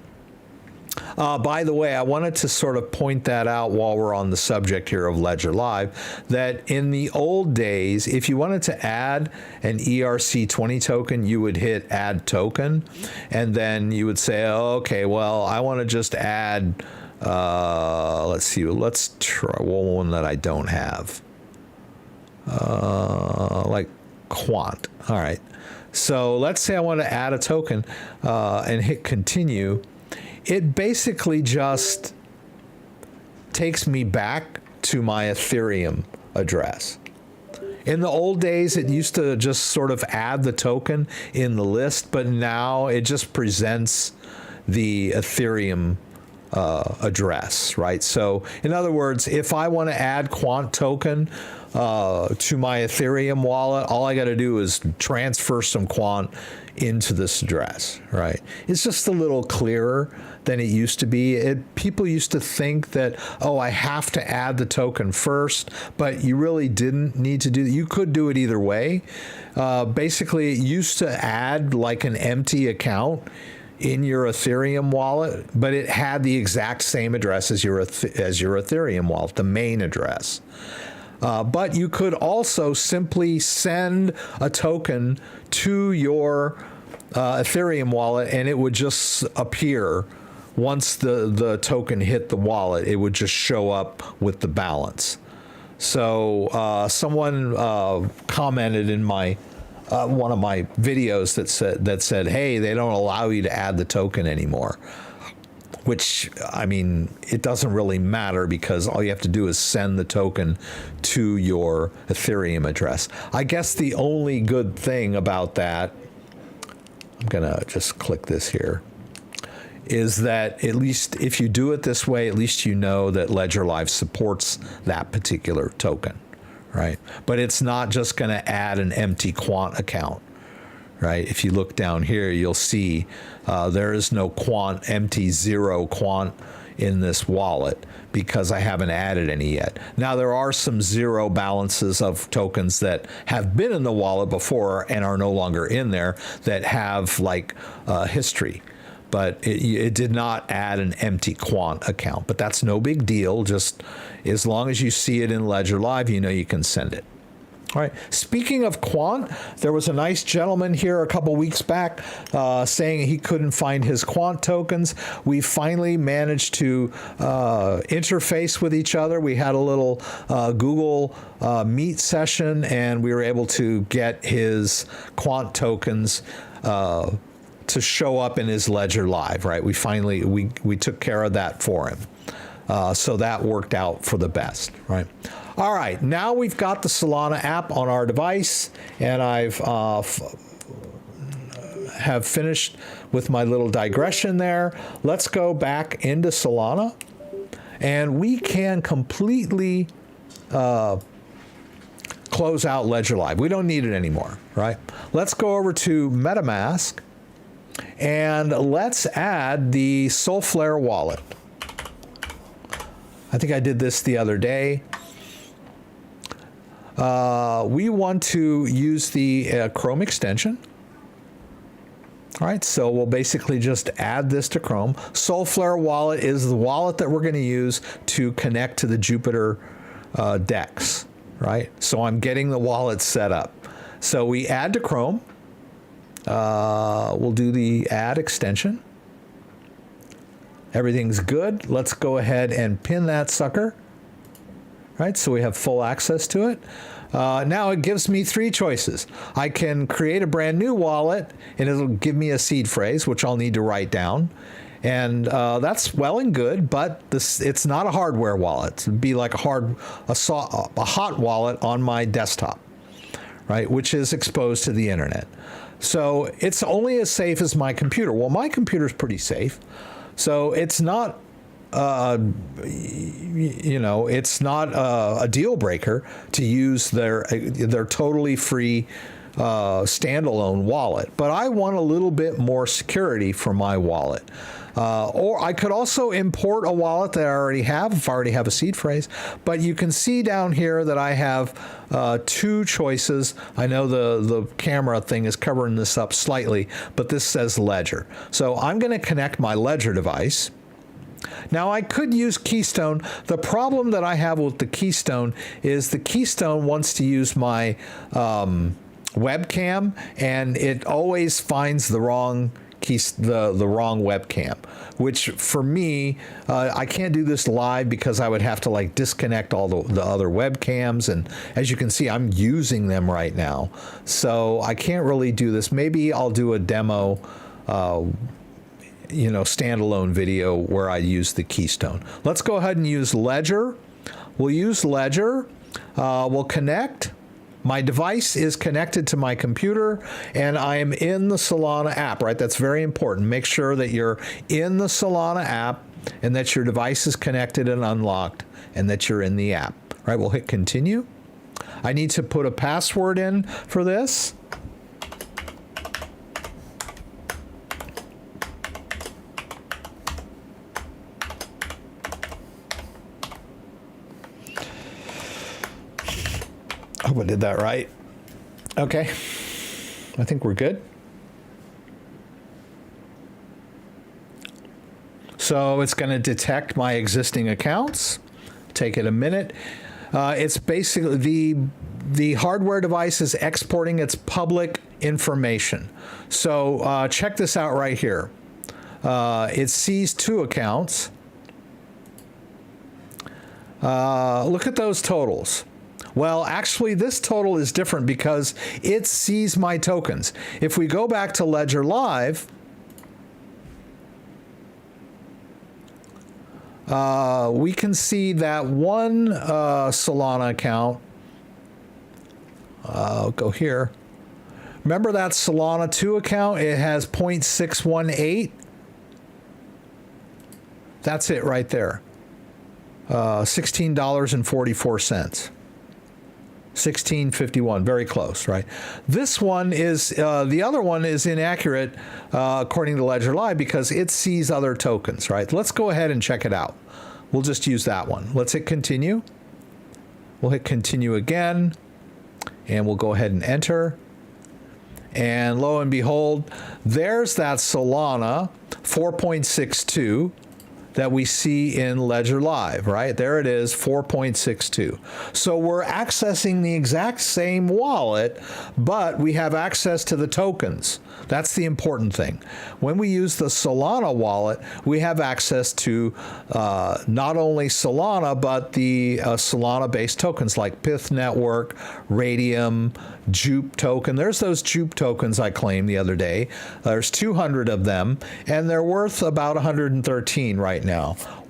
By the way, I wanted to sort of point that out while we're on the subject here of Ledger Live, that in the old days, if you wanted to add an ERC20 token, you would hit add token, and then you would say, oh, okay, well, I want to just add, let's see, let's try one that I don't have, like quant. All right. So let's say I want to add a token and hit continue. It basically just takes me back to my Ethereum address. In the old days, it used to just sort of add the token in the list, but now it just presents the Ethereum address, right? So in other words, if I want to add quant token to my Ethereum wallet, all I got to do is transfer some quant into this address, right? It's just a little clearer than it used to be. People used to think that, oh, I have to add the token first, but you really didn't need to do that. You could do it either way. Basically, it used to add like an empty account in your Ethereum wallet, but it had the exact same address as your Ethereum wallet, the main address. But you could also simply send a token to your Ethereum wallet, and it would just appear once the token hit the wallet. It would just show up with the balance. So someone commented in my one of my videos that said, hey, they don't allow you to add the token anymore. Which, I mean, it doesn't really matter because all you have to do is send the token to your Ethereum address. I guess the only good thing about that, I'm going to just click this here, is that at least if you do it this way, at least you know that Ledger Live supports that particular token, right? But it's not just going to add an empty quant account. Right? If you look down here, you'll see there is no quant, empty zero quant in this wallet because I haven't added any yet. Now, there are some zero balances of tokens that have been in the wallet before and are no longer in there that have like history. But it did not add an empty quant account. But that's no big deal. Just as long as you see it in Ledger Live, you know you can send it. All right. Speaking of quant, there was a nice gentleman here a couple weeks back saying he couldn't find his quant tokens. We finally managed to interface with each other. We had a little Google Meet session, and we were able to get his quant tokens to show up in his Ledger Live. Right. We finally we took care of that for him. So that worked out for the best. Right. All right, now we've got the Solana app on our device, and I've have finished with my little digression there. Let's go back into Solana, and we can completely close out Ledger Live. We don't need it anymore, right? Let's go over to MetaMask, and let's add the Solflare wallet. I think I did this the other day. We want to use the Chrome extension. All right, so we'll basically just add this to Chrome. Solflare wallet is the wallet that we're going to use to connect to the Jupiter DEX, right? So I'm getting the wallet set up. So we add to Chrome. We'll do the add extension. Everything's good. Let's go ahead and pin that sucker. Right, so we have full access to it. Now it gives me three choices. I can create a brand new wallet, and it'll give me a seed phrase, which I'll need to write down. And that's well and good, but it's not a hardware wallet. It'd be like a hot wallet on my desktop, right, which is exposed to the internet. So it's only as safe as my computer. Well, my computer's pretty safe, so it's not. It's not a deal breaker to use their totally free standalone wallet, but I want a little bit more security for my wallet. Or I could also import a wallet that I already have, if I already have a seed phrase. But you can see down here that I have two choices. I know the camera thing is covering this up slightly, but this says Ledger. So I'm going to connect my Ledger device. Now, I could use Keystone. The problem that I have with the Keystone is the Keystone wants to use my webcam, and it always finds the wrong the wrong webcam, which for me, I can't do this live because I would have to like disconnect all the other webcams, and as you can see, I'm using them right now, so I can't really do this. Maybe I'll do a demo standalone video where I use the Keystone. Let's go ahead and use Ledger. We'll use Ledger. We'll connect. My device is connected to my computer, and I am in the Solana app, right? That's very important. Make sure that you're in the Solana app and that your device is connected and unlocked and that you're in the app, right? We'll hit continue. I need to put a password in for this. I hope I did that right. Okay, I think we're good. So it's going to detect my existing accounts. Take it a minute. It's basically the hardware device is exporting its public information. So check this out right here. It sees two accounts. Look at those totals. Well, actually, this total is different because it sees my tokens. If we go back to Ledger Live, we can see that one Solana account. I'll go here. Remember that Solana 2 account? It has 0.618. That's it right there. $16.44. 1651, very close, right? This one is, the other one is inaccurate according to Ledger Live because it sees other tokens, right? Let's go ahead and check it out. We'll just use that one. Let's hit continue. We'll hit continue again, and we'll go ahead and enter. And lo and behold, there's that Solana 4.62 that we see in Ledger Live, right? There it is, 4.62. So we're accessing the exact same wallet, but we have access to the tokens. That's the important thing. When we use the Solana wallet, we have access to not only Solana, but the Solana-based tokens like Pith Network, Radium, JUP token. There's those JUP tokens I claimed the other day. There's 200 of them, and they're worth about 113 right now.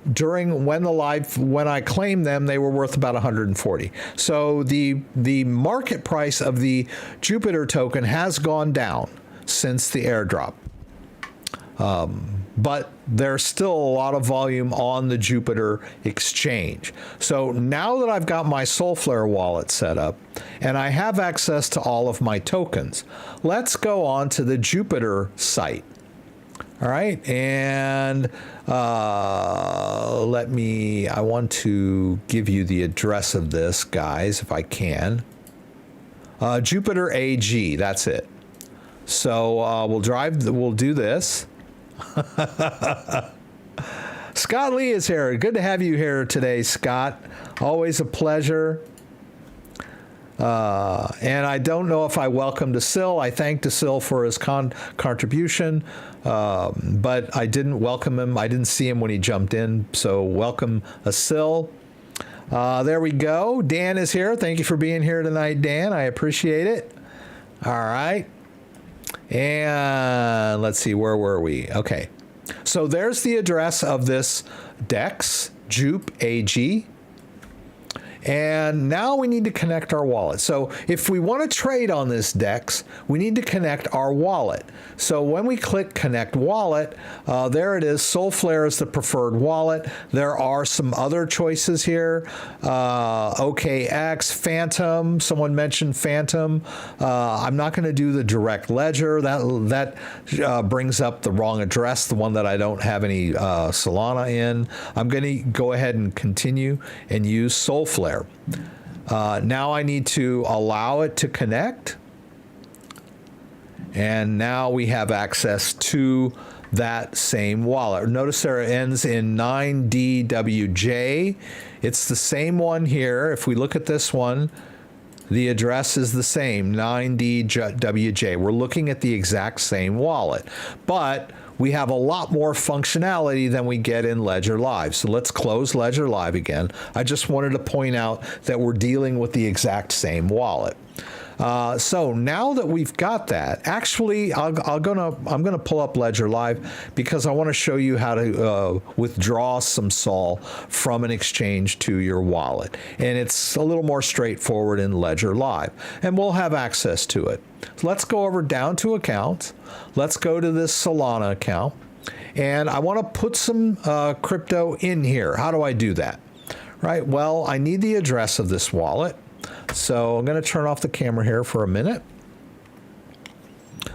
When I claimed them, they were worth about 140. So the market price of the Jupiter token has gone down since the airdrop. But there's still a lot of volume on the Jupiter exchange. So now that I've got my Solflare wallet set up and I have access to all of my tokens, let's go on to the Jupiter site. All right, and I want to give you the address of this, guys, if I can. Jupiter AG, that's it. So we'll do this. Scott Lee is here. Good to have you here today, Scott. Always a pleasure. And I don't know if I welcomed Asil. I thanked Asil for his contribution, but I didn't welcome him. I didn't see him when he jumped in. So welcome, Asil. There we go. Dan is here. Thank you for being here tonight, Dan. I appreciate it. All right. And let's see, where were we? Okay. So there's the address of this DEX, JUP AG. And now we need to connect our wallet. So if we want to trade on this DEX, we need to connect our wallet. So when we click connect wallet, there it is. Solflare is the preferred wallet. There are some other choices here. OKX, Phantom. Someone mentioned Phantom. I'm not going to do the direct ledger. That brings up the wrong address, the one that I don't have any Solana in. I'm going to go ahead and continue and use Solflare. Now I need to allow it to connect. And now we have access to that same wallet. Notice there it ends in 9DWJ. It's the same one here. If we look at this one, the address is the same, 9DWJ. We're looking at the exact same wallet, but we have a lot more functionality than we get in Ledger Live. So let's close Ledger Live again. I just wanted to point out that we're dealing with the exact same wallet. So now that we've got that, actually, I'm gonna pull up Ledger Live because I want to show you how to withdraw some SOL from an exchange to your wallet, and it's a little more straightforward in Ledger Live, and we'll have access to it. So let's go over down to accounts. Let's go to this Solana account, and I want to put some crypto in here. How do I do that? Right. Well, I need the address of this wallet. So I'm going to turn off the camera here for a minute.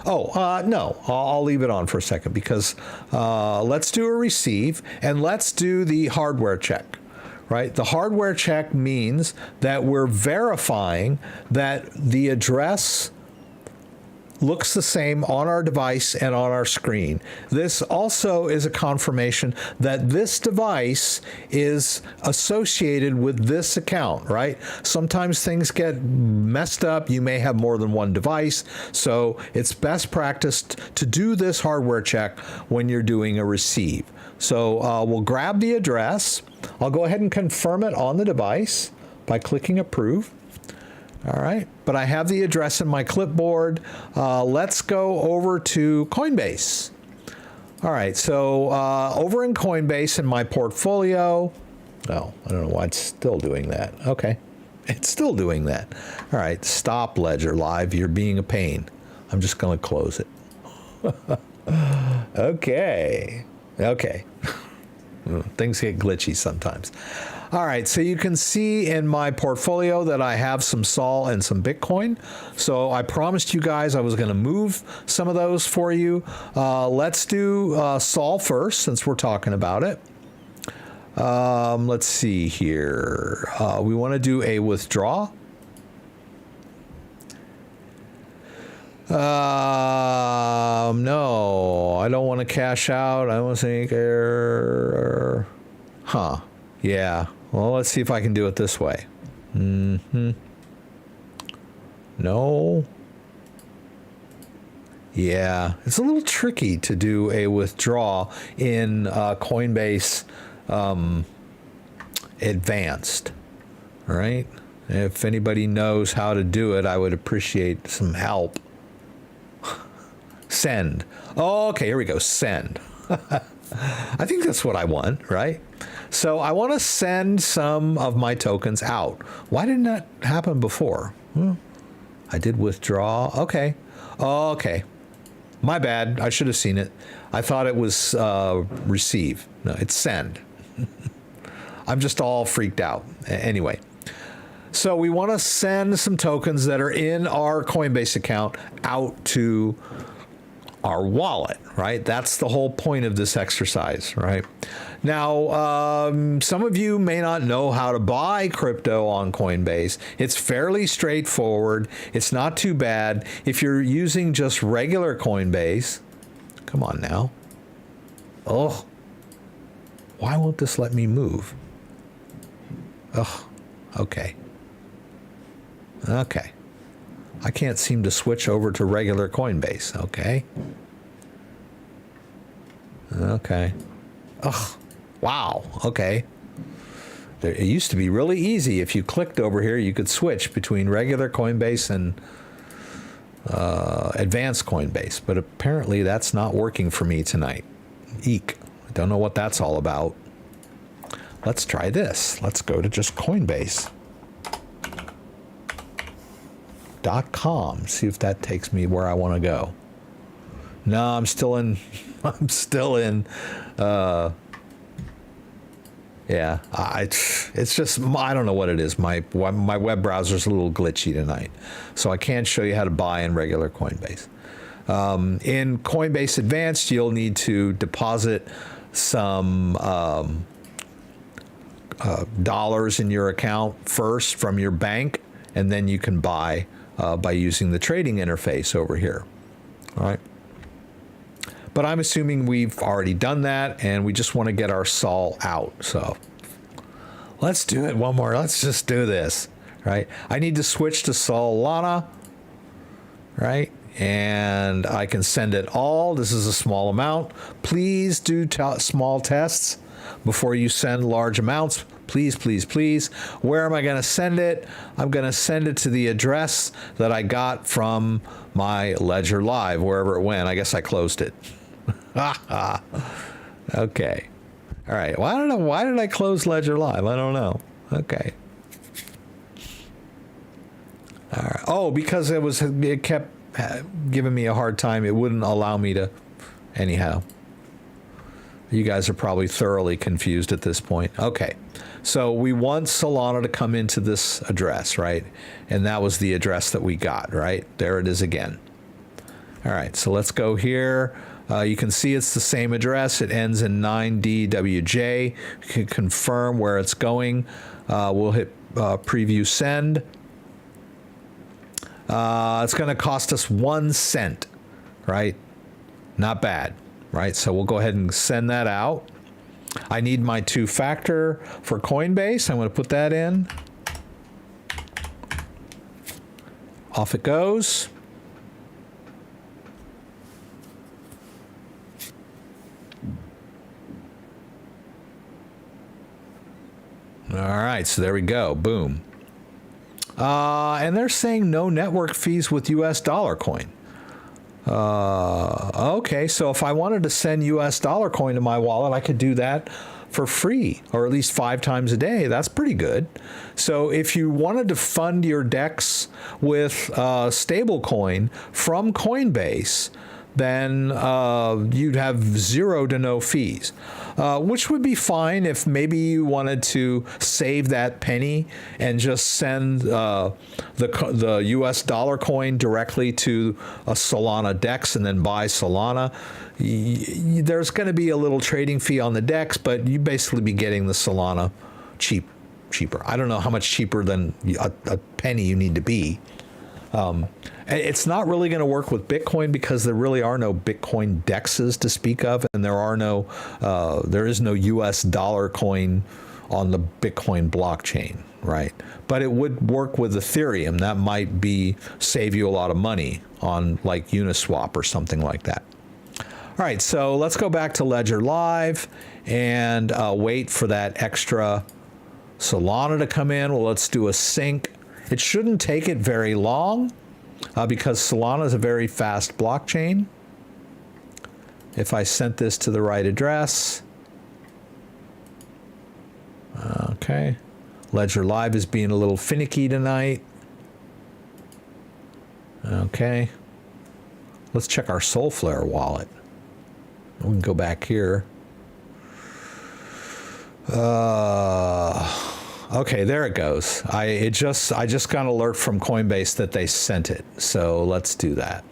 Oh, no, I'll leave it on for a second because let's do a receive and let's do the hardware check, right? The hardware check means that we're verifying that the address looks the same on our device and on our screen. This also is a confirmation that this device is associated with this account, right? Sometimes things get messed up. You may have more than one device. So it's best practice to do this hardware check when you're doing a receive. So we'll grab the address. I'll go ahead and confirm it on the device by clicking approve. All right, but I have the address in my clipboard. Let's go over to Coinbase. All right, so over in Coinbase in my portfolio, oh, I don't know why it's still doing that. Okay, it's still doing that. All right, stop Ledger Live. You're being a pain. I'm just going to close it. Okay. Things get glitchy sometimes. All right, so you can see in my portfolio that I have some SOL and some Bitcoin. So I promised you guys I was going to move some of those for you. Let's do SOL first, since we're talking about it. Let's see here. We want to do a withdraw. No, I don't want to cash out. I want to think, yeah. Well, let's see if I can do it this way. No. Yeah, it's a little tricky to do a withdraw in Coinbase Advanced, all right? If anybody knows how to do it, I would appreciate some help. Send. Oh, okay, here we go. Send. I think that's what I want, right? So I want to send some of my tokens out. Why didn't that happen before? I did withdraw. Okay. Okay. My bad. I should have seen it. I thought it was receive. No, it's send. I'm just all freaked out. Anyway. So we want to send some tokens that are in our Coinbase account out to our wallet, right? That's the whole point of this exercise, right? Now, some of you may not know how to buy crypto on Coinbase. It's fairly straightforward. It's not too bad. If you're using just regular Coinbase, come on now. Oh, why won't this let me move? Oh, okay. Okay. I can't seem to switch over to regular Coinbase. Okay. Okay. Oh, wow. Okay. It used to be really easy. If you clicked over here, you could switch between regular Coinbase and advanced Coinbase. But apparently that's not working for me tonight. Eek. I don't know what that's all about. Let's try this. Let's go to just Coinbase. .com. See if that takes me where I want to go. No, I'm still in. I'm still in. Yeah, it's just, I don't know what it is. My web browser's a little glitchy tonight, so I can't show you how to buy in regular Coinbase. In Coinbase Advanced, you'll need to deposit some dollars in your account first from your bank, and then you can buy by using the trading interface over here. All right. But I'm assuming we've already done that, and we just want to get our Sol out. So let's do it one more. Let's just do this, right? I need to switch to Solana, right? And I can send it all. This is a small amount. Please do small tests before you send large amounts. Please, please, please. Where am I going to send it? I'm going to send it to the address that I got from my Ledger Live, wherever it went. I guess I closed it. Okay. All right. Well, why did I close Ledger Live? I don't know. Okay. All right. Oh, because it kept giving me a hard time. It wouldn't allow me to. Anyhow, you guys are probably thoroughly confused at this point. Okay. So we want Solana to come into this address, right? And that was the address that we got, right? There it is again. All right. So let's go here. You can see it's the same address. It ends in 9DWJ. You can confirm where it's going. We'll hit preview send. It's going to cost us 1 cent, right? Not bad, right? So we'll go ahead and send that out. I need my 2-factor for Coinbase. I'm going to put that in. Off it goes. All right, so there we go. Boom. And they're saying no network fees with US dollar coin. Okay, so if I wanted to send US dollar coin to my wallet, I could do that for free, or at least 5 times a day. That's pretty good. So if you wanted to fund your DEX with stable coin from Coinbase, then you'd have 0 to no fees, which would be fine if maybe you wanted to save that penny and just send the US dollar coin directly to a Solana DEX and then buy Solana. There's going to be a little trading fee on the DEX, but you basically be getting the Solana cheaper. I don't know how much cheaper than a penny you need to be. It's not really going to work with Bitcoin because there really are no Bitcoin DEXs to speak of, and there is no US dollar coin on the Bitcoin blockchain, right? But it would work with Ethereum. That might save you a lot of money on like Uniswap or something like that. All right, so let's go back to Ledger Live and wait for that extra Solana to come in. Well, let's do a sync. It shouldn't take it very long because Solana is a very fast blockchain. If I sent this to the right address. Okay. Ledger Live is being a little finicky tonight. Okay. Let's check our Solflare wallet. We can go back here. Okay, there it goes. I just got an alert from Coinbase that they sent it. So let's do that.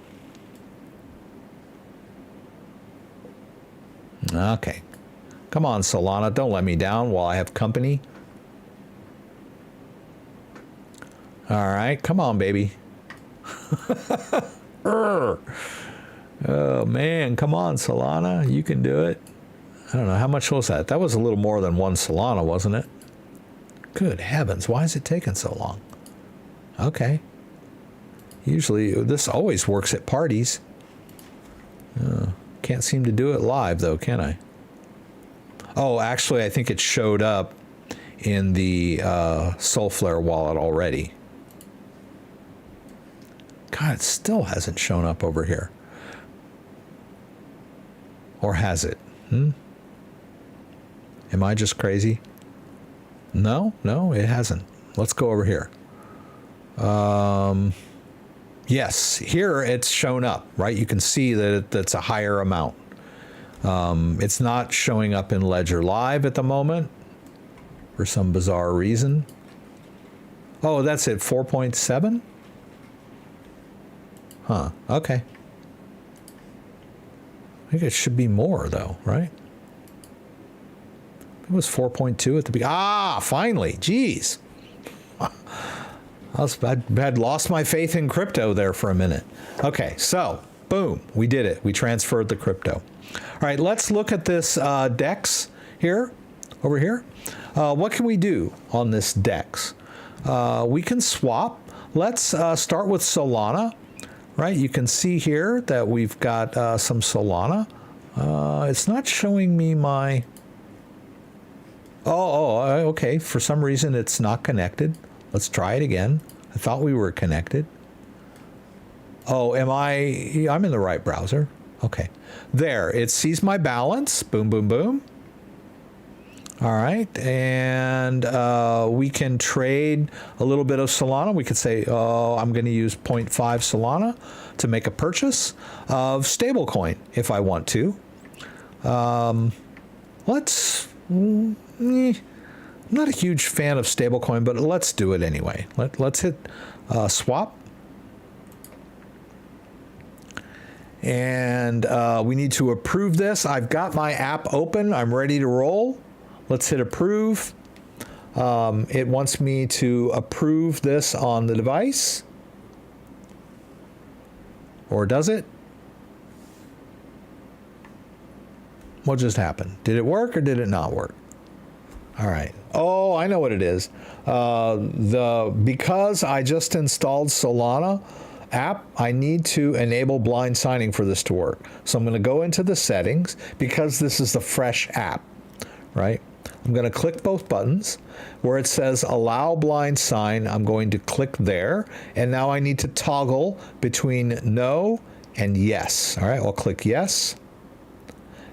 Okay. Come on, Solana, don't let me down while I have company. All right, come on, baby. Oh man, come on, Solana, you can do it. I don't know, how much was that? That was a little more than 1 Solana, wasn't it? Good heavens, why is it taking so long? Okay. Usually, this always works at parties. Can't seem to do it live, though, can I? Oh, actually, I think it showed up in the Solflare wallet already. God, it still hasn't shown up over here. Or has it? Am I just crazy? No, it hasn't. Let's go over here. Yes, here it's shown up, right? You can see that that's a higher amount. It's not showing up in Ledger Live at the moment for some bizarre reason. Oh, that's it, 4.7? Huh, okay. I think it should be more though, right? It was 4.2 at the beginning. Ah, finally, geez. I had lost my faith in crypto there for a minute. Okay, so boom, we did it. We transferred the crypto. All right, let's look at this DEX here, over here. What can we do on this DEX? We can swap. Let's start with Solana, right? You can see here that we've got some Solana. It's not showing me my... okay. For some reason, it's not connected. Let's try it again. I thought we were connected. Oh, I'm in the right browser. Okay. There, it sees my balance. Boom, boom, boom. All right. And we can trade a little bit of Solana. We could say, I'm going to use 0.5 Solana to make a purchase of stablecoin if I want to. I'm not a huge fan of stablecoin, but let's do it anyway. Let's hit swap. And we need to approve this. I've got my app open. I'm ready to roll. Let's hit approve. It wants me to approve this on the device. Or does it? What just happened? Did it work or did it not work? All right. Oh, I know what it is. Because I just installed Solana app, I need to enable blind signing for this to work. So I'm going to go into the settings because this is the fresh app, right? I'm going to click both buttons. Where it says allow blind sign, I'm going to click there. And now I need to toggle between no and yes. All right, I'll click yes.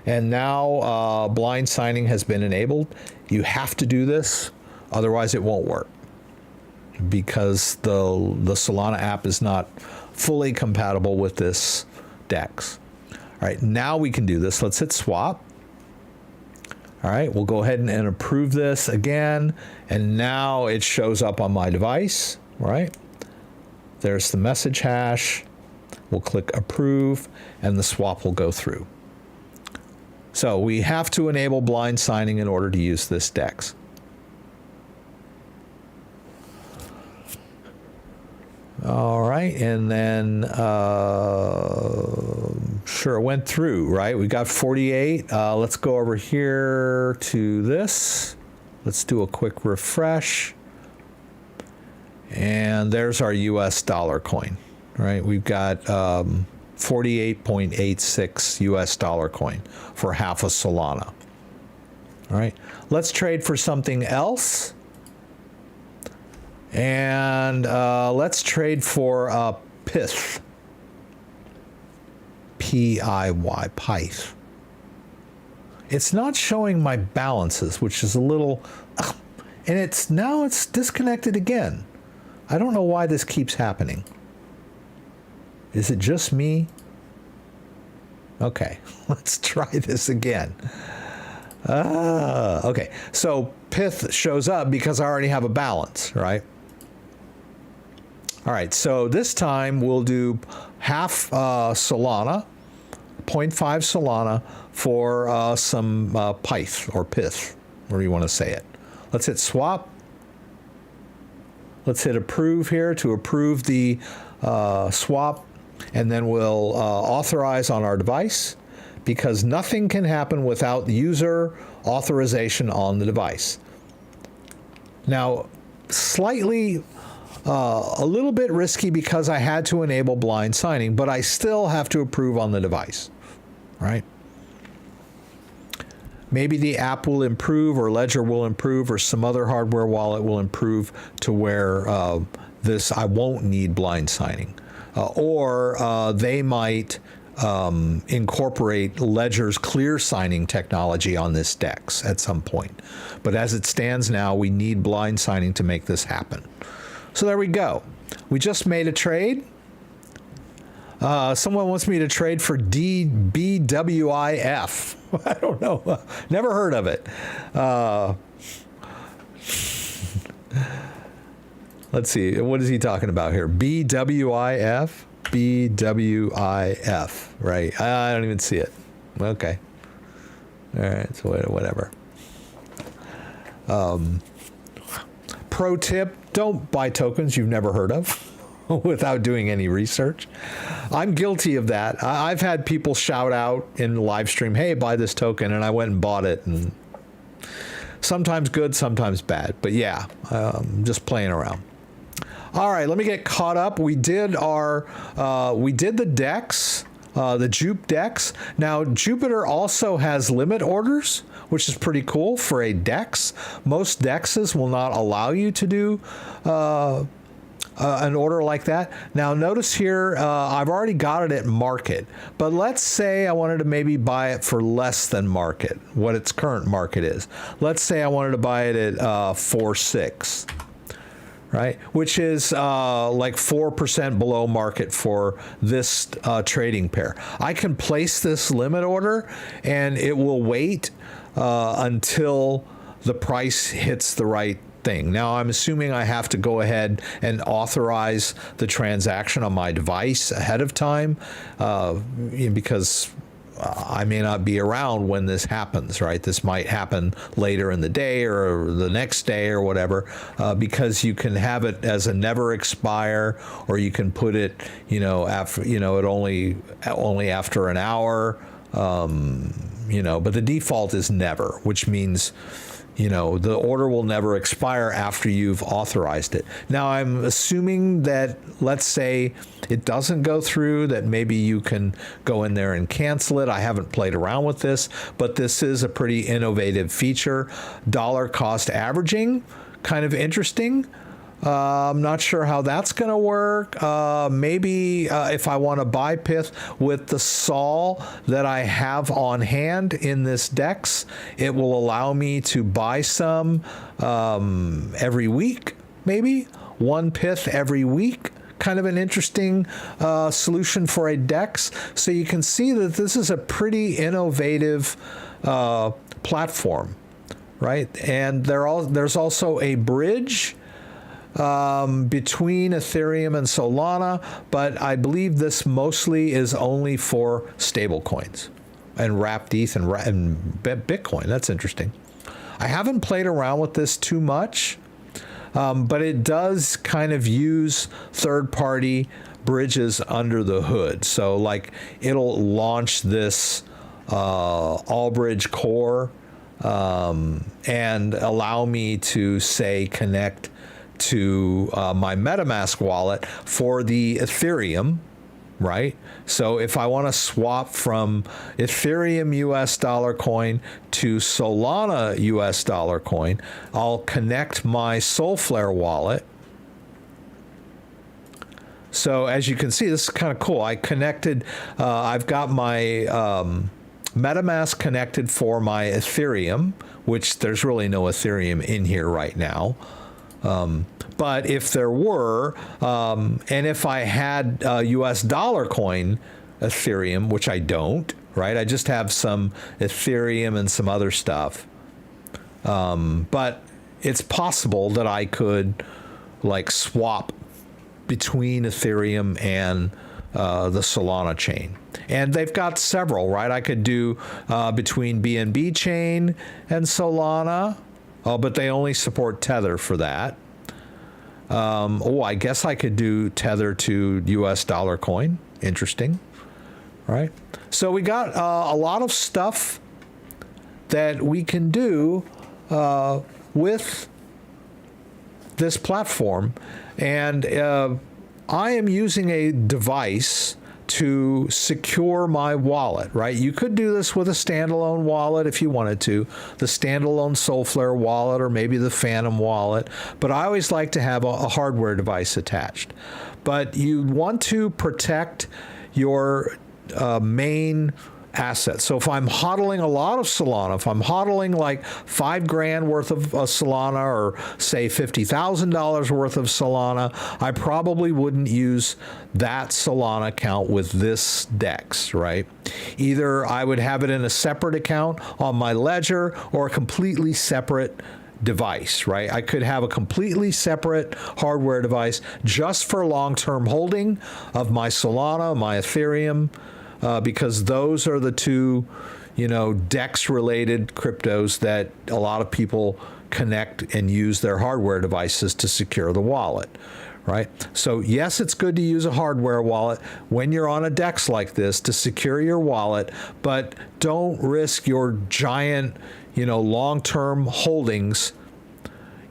And now blind signing has been enabled. You have to do this, otherwise it won't work because the Solana app is not fully compatible with this DEX. All right, now we can do this. Let's hit swap. All right, we'll go ahead and approve this again. And now it shows up on my device, right? There's the message hash. We'll click approve and the swap will go through. So we have to enable blind signing in order to use this DEX. All right, and then sure, it went through, right? We got 48. Let's go over here to this. Let's do a quick refresh. And there's our US dollar coin, right? We've got 48.86 US dollar coin for half a Solana. All right, let's trade for something else. And let's trade for Pith. P-I-Y, Pyth. It's not showing my balances, which is a little, and it's disconnected again. I don't know why this keeps happening. Is it just me? Okay, let's try this again. Okay, so Pith shows up because I already have a balance, right? All right, so this time we'll do half Solana, 0.5 Solana for some Pyth or Pith, whatever you want to say it. Let's hit swap. Let's hit approve here to approve the swap. And then we'll authorize on our device because nothing can happen without the user authorization on the device. Now, slightly, a little bit risky because I had to enable blind signing, but I still have to approve on the device, right? Maybe the app will improve or Ledger will improve or some other hardware wallet will improve to where I won't need blind signing. Or they might incorporate Ledger's clear signing technology on this DEX at some point. But as it stands now, we need blind signing to make this happen. So there we go. We just made a trade. Someone wants me to trade for BWIF. I don't know. Never heard of it. Let's see. What is he talking about here? BWIF? BWIF. Right. I don't even see it. Okay. All right. So whatever. Pro tip, don't buy tokens you've never heard of without doing any research. I'm guilty of that. I've had people shout out in the live stream, hey, buy this token, and I went and bought it, and sometimes good, sometimes bad. But yeah, just playing around. All right, let me get caught up. We did the DEX, the JUP DEX. Now, Jupiter also has limit orders, which is pretty cool for a DEX. Most DEXs will not allow you to do an order like that. Now, notice here, I've already got it at market, but let's say I wanted to maybe buy it for less than market, what its current market is. Let's say I wanted to buy it at 4.6. Right, which is like 4% below market for this trading pair. I can place this limit order, and it will wait until the price hits the right thing. Now, I'm assuming I have to go ahead and authorize the transaction on my device ahead of time because I may not be around when this happens, right? This might happen later in the day or the next day or whatever, because you can have it as a never expire, or you can put it, after, it only after an hour, but the default is never, which means, the order will never expire after you've authorized it. Now, I'm assuming that, let's say it doesn't go through, that maybe you can go in there and cancel it. I haven't played around with this, but this is a pretty innovative feature. Dollar cost averaging, kind of interesting. I'm not sure how that's going to work. Maybe if I want to buy Pith with the Sol that I have on hand in this DEX, it will allow me to buy some every week, maybe one Pith every week. Kind of an interesting solution for a DEX. So you can see that this is a pretty innovative platform, right? And there's also a bridge between Ethereum and Solana, but I believe this mostly is only for stablecoins and wrapped ETH and Bitcoin. That's interesting. I haven't played around with this too much, but it does kind of use third-party bridges under the hood. So, like, it'll launch this all-bridge core and allow me to, say, connect to my MetaMask wallet for the Ethereum, right? So if I want to swap from Ethereum US dollar coin to Solana US dollar coin, I'll connect my Solflare wallet. So as you can see, this is kind of cool. I connected, I've got my MetaMask connected for my Ethereum, which there's really no Ethereum in here right now. But if there were, and if I had US dollar coin Ethereum, which I don't, right? I just have some Ethereum and some other stuff. But it's possible that I could like swap between Ethereum and the Solana chain. And they've got several, right? I could do between BNB chain and Solana. Oh, but they only support Tether for that. I guess I could do Tether to US dollar coin. Interesting, right? So we got a lot of stuff that we can do with this platform. And I am using a device to secure my wallet, right? You could do this with a standalone wallet if you wanted to, the standalone Solflare wallet or maybe the Phantom wallet, but I always like to have a hardware device attached. But you want to protect your main asset. So if I'm hodling a lot of Solana, if I'm hodling like $5,000 worth of Solana, or say $50,000 worth of Solana, I probably wouldn't use that Solana account with this DEX, right? Either I would have it in a separate account on my ledger, or a completely separate device, right? I could have a completely separate hardware device just for long-term holding of my Solana, my Ethereum, because those are the two, DEX-related cryptos that a lot of people connect and use their hardware devices to secure the wallet, right? So yes, it's good to use a hardware wallet when you're on a DEX like this to secure your wallet, but don't risk your giant, long-term holdings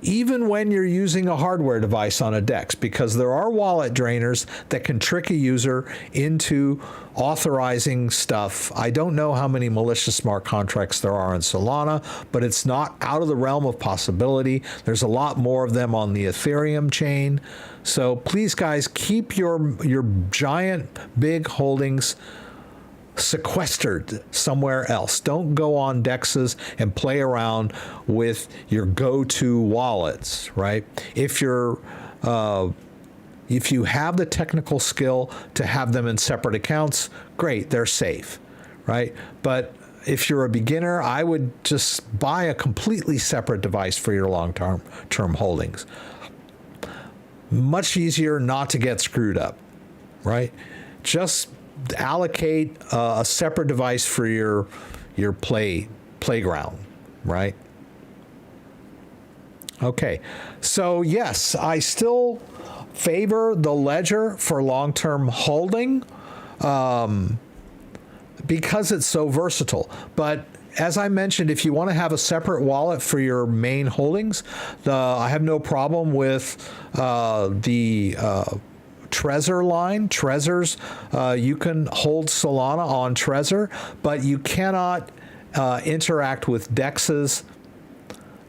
even when you're using a hardware device on a DEX, because there are wallet drainers that can trick a user into authorizing stuff. I don't know how many malicious smart contracts there are in Solana, but it's not out of the realm of possibility. There's a lot more of them on the Ethereum chain. So please, guys, keep your giant big holdings sequestered somewhere else. Don't go on DEXs and play around with your go-to wallets, right? If you have the technical skill to have them in separate accounts, great, they're safe, right? But if you're a beginner, I would just buy a completely separate device for your long-term holdings. Much easier not to get screwed up, right? Just allocate a separate device for your playground, right? Okay, so yes, I still favor the ledger for long-term holding because it's so versatile. But as I mentioned, if you want to have a separate wallet for your main holdings, I have no problem with the Trezor line. Trezors, you can hold Solana on Trezor, but you cannot interact with DEXs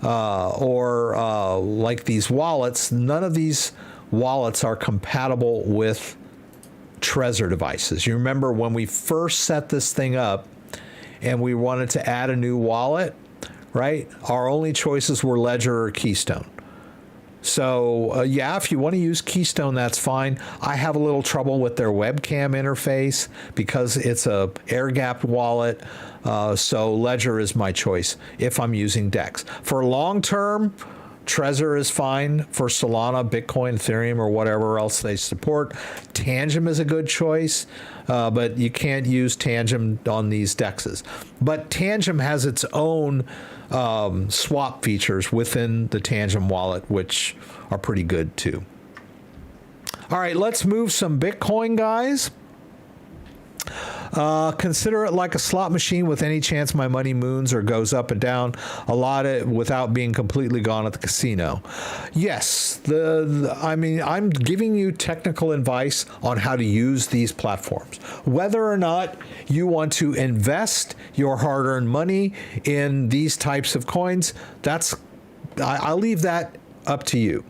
or like these wallets. None of these wallets are compatible with Trezor devices. You remember when we first set this thing up and we wanted to add a new wallet, right? Our only choices were Ledger or Keystone. So yeah, if you want to use Keystone, that's fine. I have a little trouble with their webcam interface because it's a air-gapped wallet. So Ledger is my choice if I'm using DEX. For long-term, Trezor is fine. For Solana, Bitcoin, Ethereum, or whatever else they support. Tangem is a good choice, but you can't use Tangem on these DEXs. But Tangem has its own swap features within the Tangem wallet, which are pretty good too. All right, let's move some Bitcoin, guys. Consider it like a slot machine with any chance my money moons or goes up and down a lot without being completely gone at the casino. Yes, I mean, I'm giving you technical advice on how to use these platforms. Whether or not you want to invest your hard-earned money in these types of coins, I'll leave that up to you.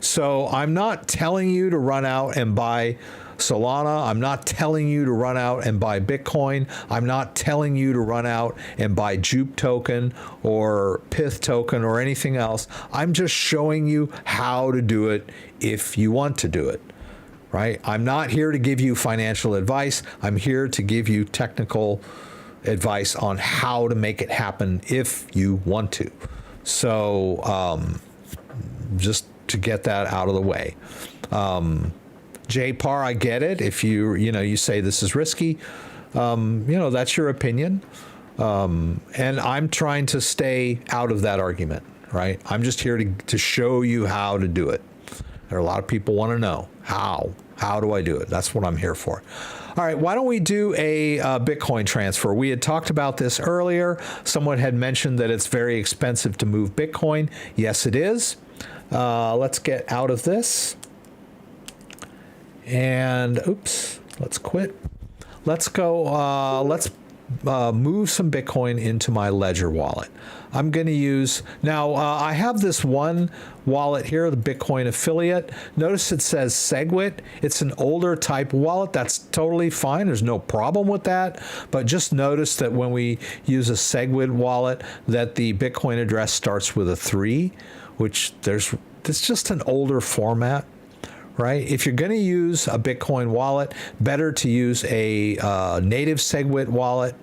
So I'm not telling you to run out and buy Solana. I'm not telling you to run out and buy Bitcoin. I'm not telling you to run out and buy JUP token or Pith token or anything else. I'm just showing you how to do it if you want to do it, right? I'm not here to give you financial advice. I'm here to give you technical advice on how to make it happen if you want to. So just to get that out of the way. JPAR, I get it. If you say this is risky, that's your opinion. And I'm trying to stay out of that argument, right? I'm just here to show you how to do it. There are a lot of people want to know how do I do it? That's what I'm here for. All right, why don't we do a Bitcoin transfer? We had talked about this earlier. Someone had mentioned that it's very expensive to move Bitcoin. Yes, it is. Let's get out of this. And oops, let's quit. Let's go. Let's move some Bitcoin into my Ledger wallet. I'm going to use, now I have this one wallet here, the Bitcoin affiliate. Notice it says SegWit. It's an older type wallet. That's totally fine. There's no problem with that. But just notice that when we use a SegWit wallet, that the Bitcoin address starts with a 3, which it's just an older format. Right? If you're going to use a Bitcoin wallet, better to use a native SegWit wallet.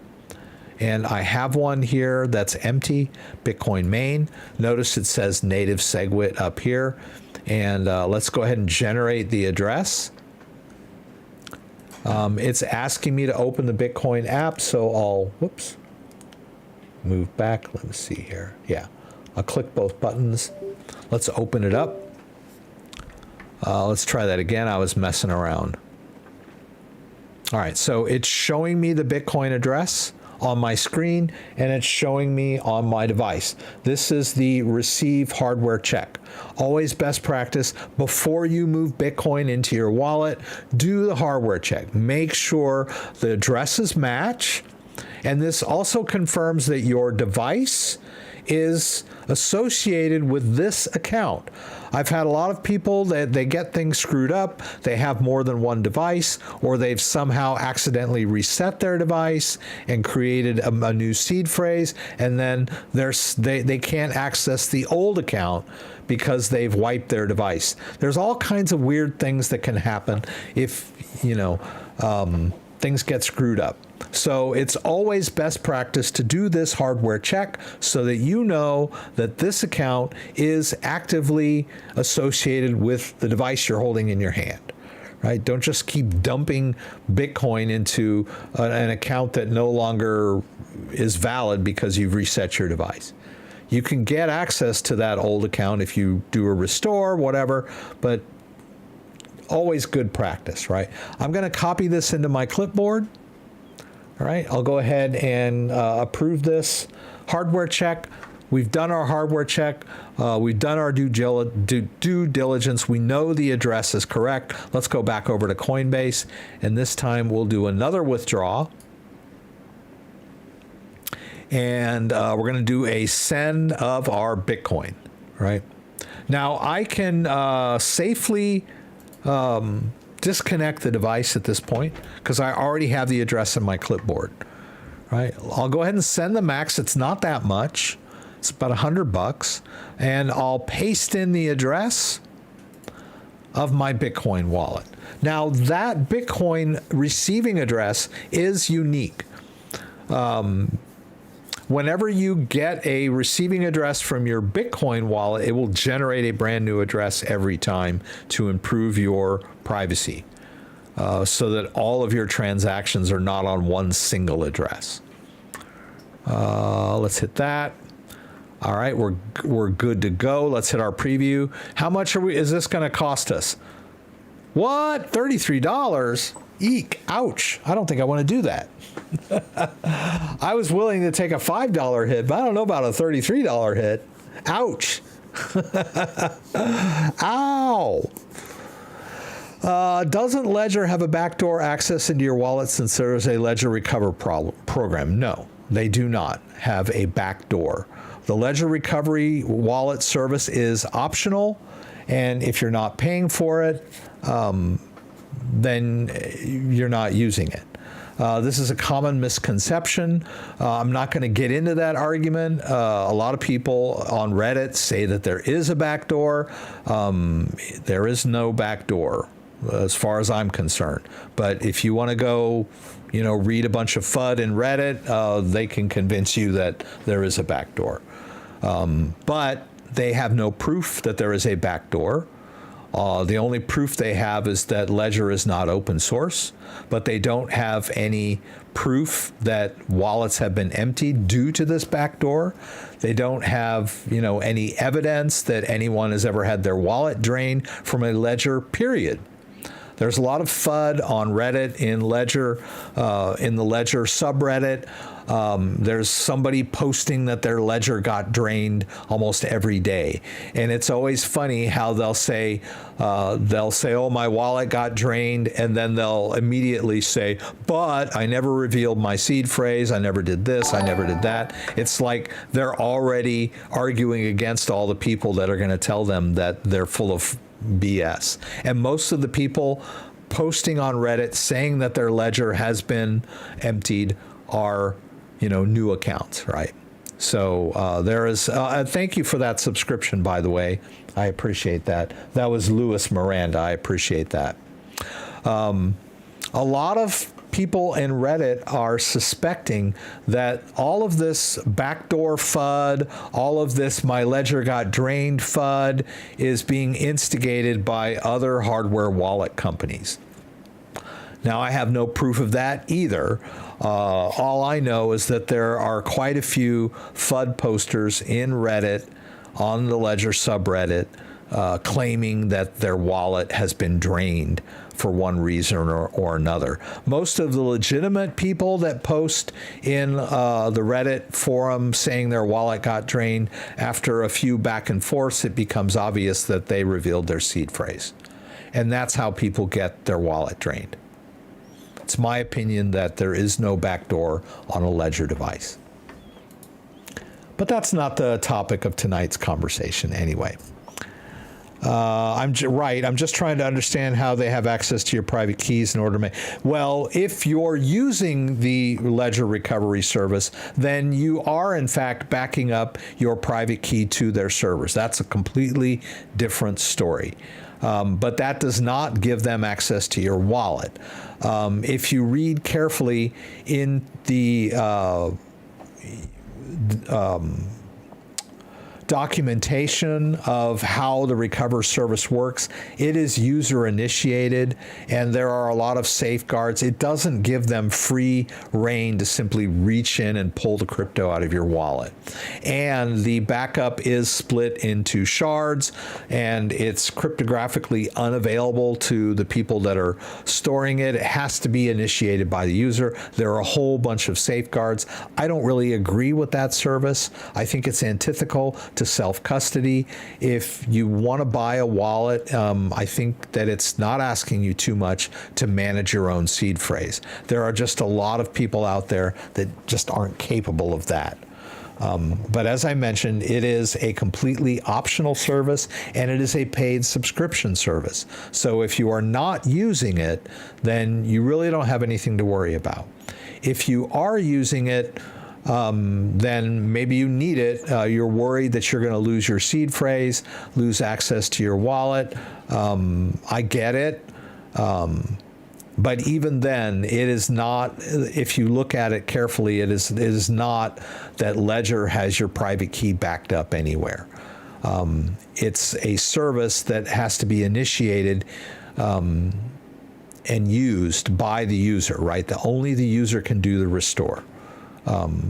And I have one here that's empty, Bitcoin main. Notice it says native SegWit up here. And let's go ahead and generate the address. It's asking me to open the Bitcoin app, so I'll, move back. Let me see here. Yeah, I'll click both buttons. Let's open it up. Let's try that again. I was messing around. All right, so it's showing me the Bitcoin address on my screen, and it's showing me on my device. This is the receive hardware check. Always best practice, before you move Bitcoin into your wallet, do the hardware check. Make sure the addresses match, and this also confirms that your device is associated with this account. I've had a lot of people that they get things screwed up. They have more than one device, or they've somehow accidentally reset their device and created a new seed phrase, and then they can't access the old account because they've wiped their device. There's all kinds of weird things that can happen if, things get screwed up. So it's always best practice to do this hardware check so that you know that this account is actively associated with the device you're holding in your hand, right? Don't just keep dumping Bitcoin into an account that no longer is valid because you've reset your device. You can get access to that old account if you do a restore, whatever, but always good practice, right? I'm going to copy this into my clipboard. All right, I'll go ahead and approve this hardware check. We've done our hardware check. We've done our due diligence. We know the address is correct. Let's go back over to Coinbase, and this time we'll do another withdrawal. And we're going to do a send of our Bitcoin, right? Now, I can safely disconnect the device at this point because I already have the address in my clipboard, right? I'll go ahead and send the max. It's not that much. It's about $100, and I'll paste in the address of my Bitcoin wallet. Now, that Bitcoin receiving address is unique. Whenever you get a receiving address from your Bitcoin wallet, it will generate a brand new address every time to improve your privacy, so that all of your transactions are not on one single address. Let's hit that. All right, we're good to go. Let's hit our preview. How much is this going to cost us? What? $33? Eek, ouch. I don't think I want to do that. I was willing to take a $5 hit, but I don't know about a $33 hit. Ouch. Ow. Doesn't Ledger have a backdoor access into your wallet since there is a Ledger Recover program? No, they do not have a backdoor. The Ledger Recovery wallet service is optional, and if you're not paying for it, then you're not using it. This is a common misconception. I'm not going to get into that argument. A lot of people on Reddit say that there is a backdoor. There is no backdoor as far as I'm concerned. But if you want to go, read a bunch of FUD in Reddit, they can convince you that there is a backdoor. But they have no proof that there is a backdoor. The only proof they have is that Ledger is not open source, but they don't have any proof that wallets have been emptied due to this backdoor. They don't have, any evidence that anyone has ever had their wallet drained from a Ledger, period. There's a lot of FUD on Reddit in the Ledger subreddit. There's somebody posting that their ledger got drained almost every day. And it's always funny how they'll say, oh, my wallet got drained. And then they'll immediately say, but I never revealed my seed phrase. I never did this. I never did that. It's like they're already arguing against all the people that are going to tell them that they're full of BS. And most of the people posting on Reddit saying that their ledger has been emptied are, new accounts, right? So there is, thank you for that subscription, by the way. I appreciate that. That was Louis Miranda. I appreciate that. A lot of people in Reddit are suspecting that all of this backdoor FUD, all of this my ledger got drained FUD is being instigated by other hardware wallet companies. Now, I have no proof of that either. All I know is that there are quite a few FUD posters in Reddit on the Ledger subreddit claiming that their wallet has been drained for one reason or another. Most of the legitimate people that post in the Reddit forum saying their wallet got drained, after a few back and forths, it becomes obvious that they revealed their seed phrase. And that's how people get their wallet drained. It's my opinion that there is no backdoor on a Ledger device. But that's not the topic of tonight's conversation anyway. I'm just trying to understand how they have access to your private keys in order to make... Well, if you're using the Ledger recovery service, then you are, in fact, backing up your private key to their servers. That's a completely different story. But that does not give them access to your wallet. If you read carefully in the documentation of how the recover service works, it is user initiated, and there are a lot of safeguards. It doesn't give them free reign to simply reach in and pull the crypto out of your wallet. And the backup is split into shards, and it's cryptographically unavailable to the people that are storing it. It has to be initiated by the user. There are a whole bunch of safeguards. I don't really agree with that service. I think it's antithetical to self-custody. If you want to buy a wallet, I think that it's not asking you too much to manage your own seed phrase. There are just a lot of people out there that just aren't capable of that. But as I mentioned, it is a completely optional service, and it is a paid subscription service. So if you are not using it, then you really don't have anything to worry about. If you are using it, then maybe you need it. You're worried that you're going to lose your seed phrase, lose access to your wallet. I get it. But even then, it is not, if you look at it carefully, it is not that Ledger has your private key backed up anywhere. It's a service that has to be initiated and used by the user, right? Only the user can do the restore.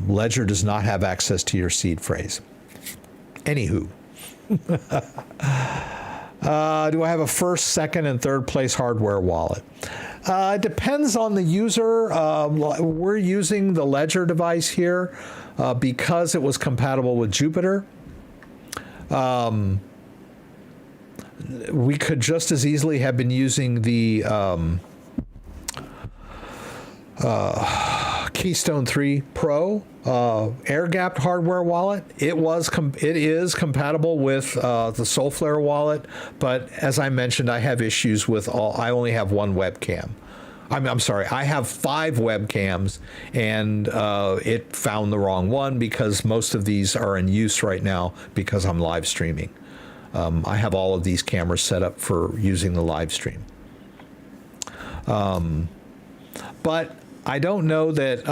Ledger does not have access to your seed phrase. Anywho. Do I have a first, second, and third place hardware wallet? It depends on the user. We're using the Ledger device here because it was compatible with Jupiter. We could just as easily have been using the Keystone 3 Pro air-gapped hardware wallet. It is compatible with the Soulflare wallet, but as I mentioned, I have issues with I only have one webcam. I'm sorry, I have 5 webcams, and it found the wrong one because most of these are in use right now because I'm live streaming. I have all of these cameras set up for using the live stream. But I don't know that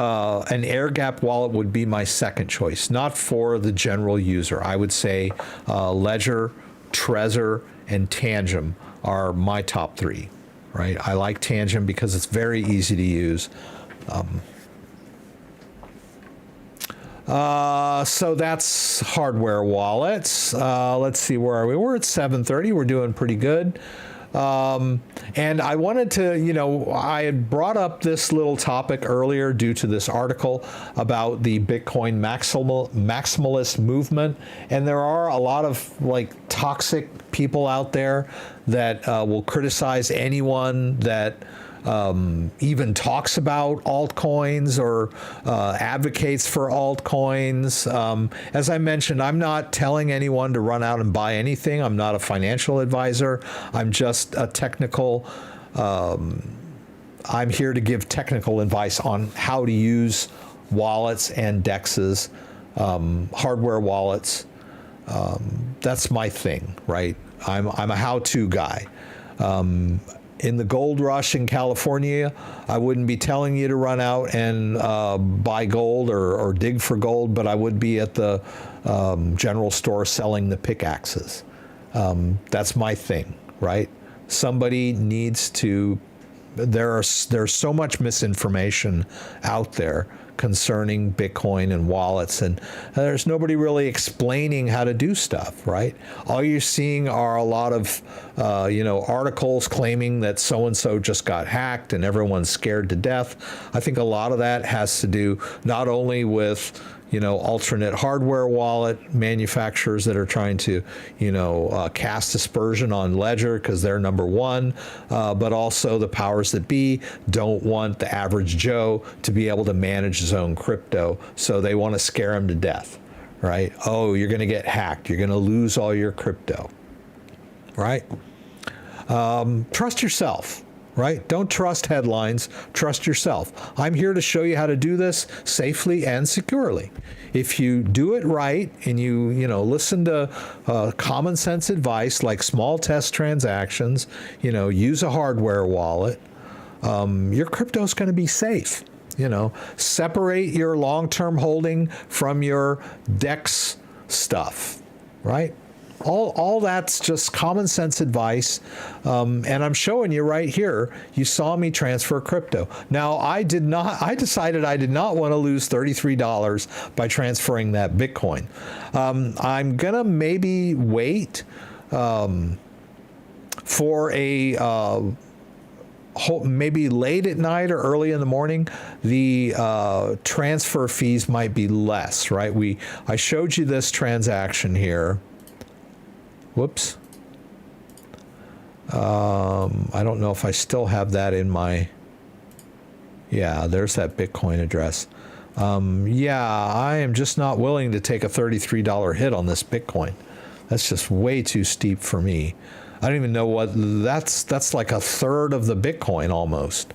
an air-gapped wallet would be my second choice, not for the general user. I would say Ledger, Trezor, and Tangem are my top 3, right? I like Tangem because it's very easy to use. So that's hardware wallets. Let's see, where are we? We're at 7:30. We're doing pretty good. And I wanted to, I had brought up this little topic earlier due to this article about the Bitcoin maximalist movement. And there are a lot of like toxic people out there that will criticize anyone that even talks about altcoins or advocates for altcoins. As I mentioned, I'm not telling anyone to run out and buy anything. I'm not a financial advisor. I'm just a technical, I'm here to give technical advice on how to use wallets and DEXs, hardware wallets. That's my thing, right? I'm a how-to guy. In the gold rush in California, I wouldn't be telling you to run out and buy gold or dig for gold, but I would be at the general store selling the pickaxes. That's my thing, right? Somebody needs to, there's so much misinformation out there concerning Bitcoin and wallets, and there's nobody really explaining how to do stuff, right? All you're seeing are a lot of, articles claiming that so-and-so just got hacked and everyone's scared to death. I think a lot of that has to do not only with, alternate hardware wallet manufacturers that are trying to, cast aspersion on Ledger because they're number one, but also the powers that be don't want the average Joe to be able to manage his own crypto, so they want to scare him to death, right? Oh, you're going to get hacked. You're going to lose all your crypto, right? Trust yourself. Right? Don't trust headlines. Trust yourself. I'm here to show you how to do this safely and securely. If you do it right and you listen to common sense advice like small test transactions, use a hardware wallet, your crypto's going to be safe. Separate your long-term holding from your DEX stuff, right? All that's just common sense advice, and I'm showing you right here. You saw me transfer crypto. Now, I decided I did not want to lose $33 by transferring that Bitcoin. I'm gonna maybe wait for a maybe late at night or early in the morning. The transfer fees might be less, right? I showed you this transaction here. Whoops. I don't know if I still have that in my, yeah, there's that Bitcoin address. Yeah, I am just not willing to take a $33 hit on this Bitcoin. That's just way too steep for me. I don't even know what, that's like a third of the Bitcoin almost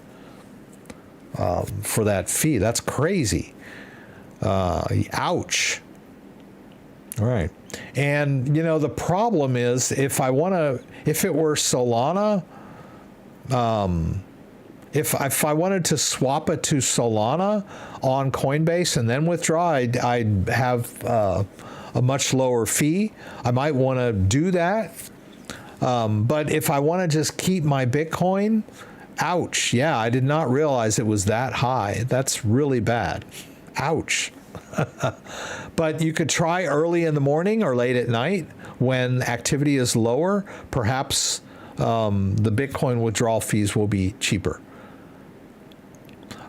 for that fee. That's crazy. Ouch. All right. And, the problem is if it were Solana, if I wanted to swap it to Solana on Coinbase and then withdraw, I'd have a much lower fee. I might want to do that. But if I want to just keep my Bitcoin, ouch. Yeah, I did not realize it was that high. That's really bad. Ouch. But you could try early in the morning or late at night when activity is lower. Perhaps the Bitcoin withdrawal fees will be cheaper.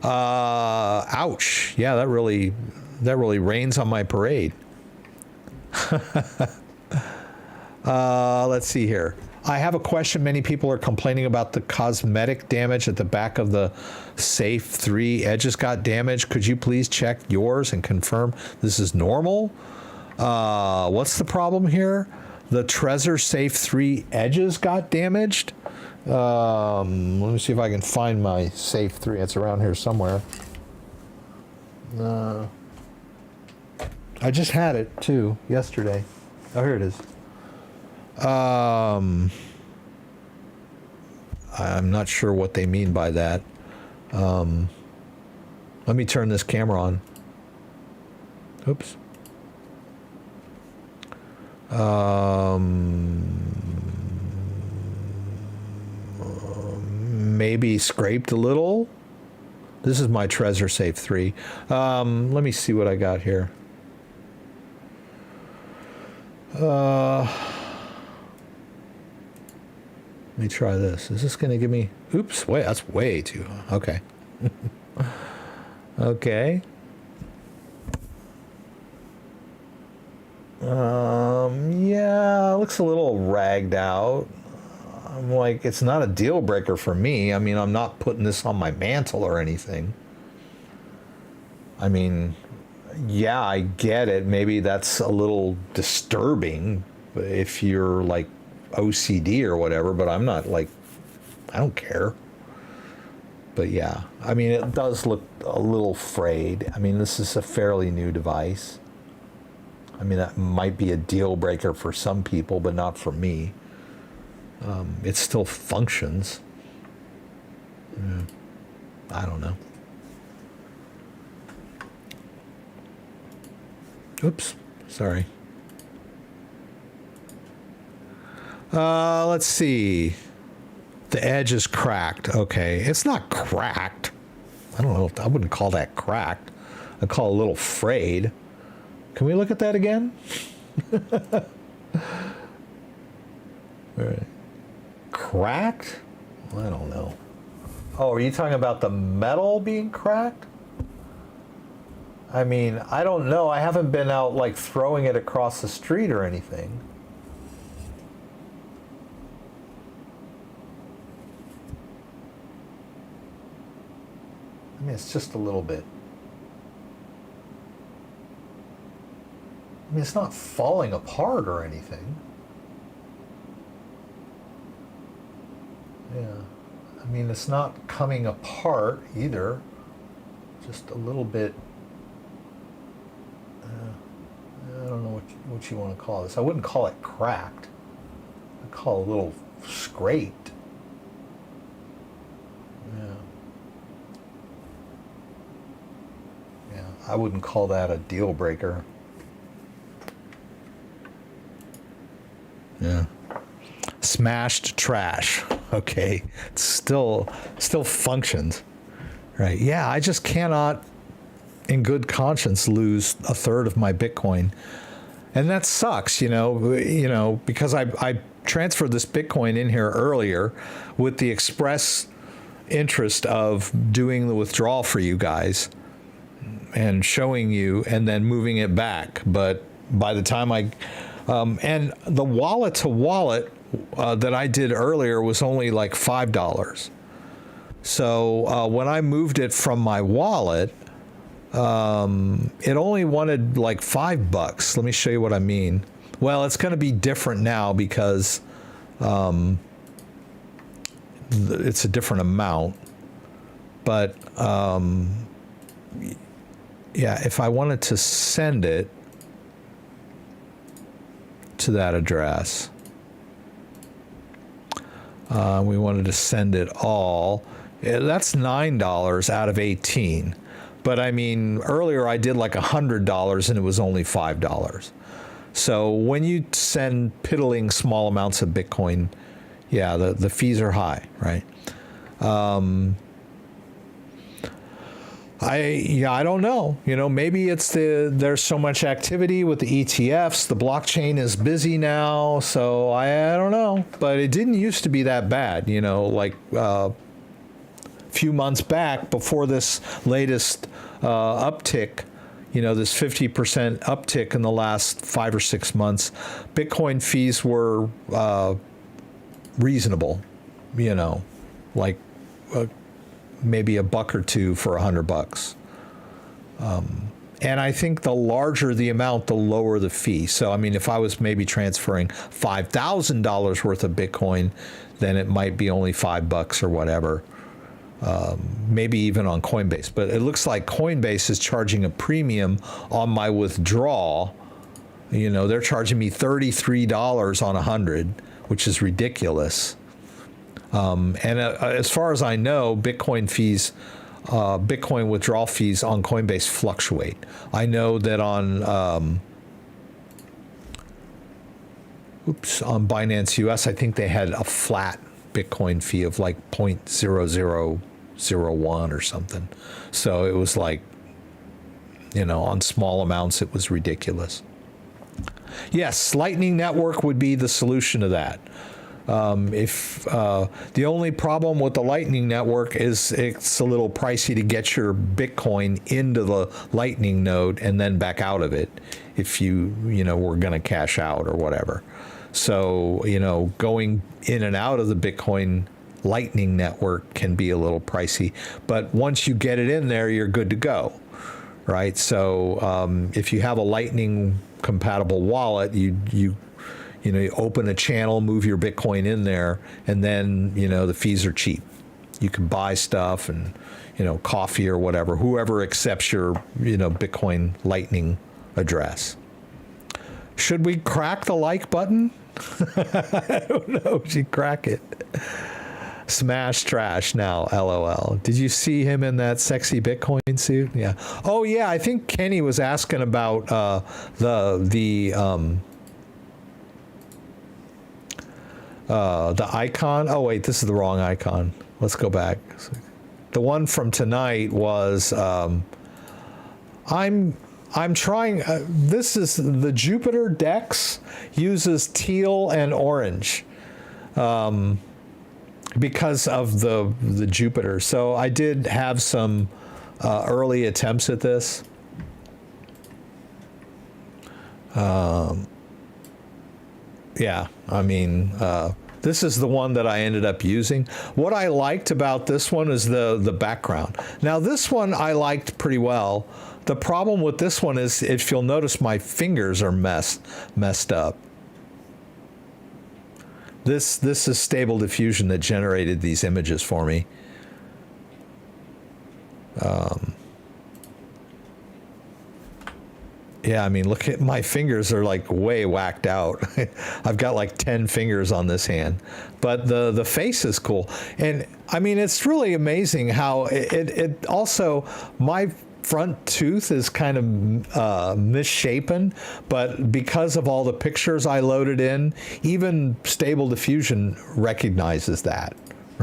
Ouch. Yeah, that really rains on my parade. Let's see here. I have a question. Many people are complaining about the cosmetic damage at the back of the Safe 3 edges got damaged. Could you please check yours and confirm this is normal? What's the problem here? The Trezor Safe 3 edges got damaged. Let me see if I can find my Safe 3. It's around here somewhere. I just had it too yesterday. Oh, here it is. I'm not sure what they mean by that. Let me turn this camera on. Oops. Maybe scraped a little. This is my Trezor Safe 3. Let me see what I got here. me try this. Is this going to give me... Oops, wait, that's way too... Okay. Okay. Yeah, it looks a little ragged out. I'm like, it's not a deal breaker for me. I mean, I'm not putting this on my mantle or anything. I mean, yeah, I get it. Maybe that's a little disturbing if you're like OCD or whatever, but I'm not like, I don't care. But yeah, I mean, it does look a little frayed. I mean, this is a fairly new device. I mean, that might be a deal breaker for some people, but not for me. It still functions. Yeah, I don't know. Oops, sorry. Let's see. The edge is cracked. Okay, it's not cracked. I don't know. I wouldn't call that cracked. I'd call it a little frayed. Can we look at that again? All right. Cracked? I don't know. Oh, are you talking about the metal being cracked? I mean, I don't know. I haven't been out like throwing it across the street or anything. I mean, it's just a little bit. I mean, it's not falling apart or anything. Yeah. I mean, it's not coming apart either. Just a little bit. I don't know what you want to call this. I wouldn't call it cracked. I'd call it a little scraped. Yeah. Yeah, I wouldn't call that a deal breaker. Yeah. Smashed trash. Okay. It still functions. Right. Yeah, I just cannot in good conscience lose a third of my Bitcoin. And that sucks, you know, because I transferred this Bitcoin in here earlier with the express interest of doing the withdrawal for you guys and showing you and then moving it back. But by the time and the wallet to wallet that I did earlier was only like $5. So when I moved it from my wallet, it only wanted like $5. Let me show you what I mean. Well, it's going to be different now because it's a different amount. But yeah, if I wanted to send it to that address, we wanted to send it all. That's $9 out of 18. But I mean, earlier I did like $100 and it was only $5. So when you send piddling small amounts of Bitcoin, yeah, the fees are high, right? I don't know. You know, maybe it's there's so much activity with the ETFs. The blockchain is busy now, so I don't know. But it didn't used to be that bad. You know, like few months back before this latest uptick, you know, this 50% uptick in the last 5 or 6 months, Bitcoin fees were reasonable, you know, like maybe $1 or $2 for $100. And I think the larger the amount, the lower the fee. So, I mean, if I was maybe transferring $5,000 worth of Bitcoin, then it might be only $5 or whatever. Maybe even on Coinbase, but it looks like Coinbase is charging a premium on my withdrawal. You know, they're charging me $33 on 100, which is ridiculous. And as far as I know, Bitcoin withdrawal fees on Coinbase fluctuate. I know that on on Binance US, I think they had a flat Bitcoin fee of like 0.0001 or something. So it was like, you know, on small amounts, it was ridiculous. Yes, Lightning Network would be the solution to that. If the only problem with the Lightning Network is it's a little pricey to get your Bitcoin into the Lightning node and then back out of it if you were going to cash out or whatever. So, going in and out of the Bitcoin Lightning Network can be a little pricey, but once you get it in there, you're good to go, right? So if you have a Lightning compatible wallet, you open a channel, move your Bitcoin in there, and then, the fees are cheap. You can buy stuff and, coffee or whatever, whoever accepts your, Bitcoin Lightning address. Should we crack the like button? I don't know. Should crack it. Smash trash now, LOL. Did you see him in that sexy Bitcoin suit? Yeah. Oh, yeah. I think Kenny was asking about the icon. Oh, wait, this is the wrong icon. Let's go back. The one from tonight was I'm trying. This is the Jupiter DEX uses teal and orange because of the Jupiter. So I did have some early attempts at this. Yeah, I mean, this is the one that I ended up using. What I liked about this one is the background. Now, this one I liked pretty well. The problem with this one is, if you'll notice, my fingers are messed up. This is Stable Diffusion that generated these images for me. Yeah, I mean, look at my fingers are like way whacked out. I've got like 10 fingers on this hand, but the face is cool. And I mean, it's really amazing how it also, my front tooth is kind of misshapen, but because of all the pictures I loaded in, even Stable Diffusion recognizes that,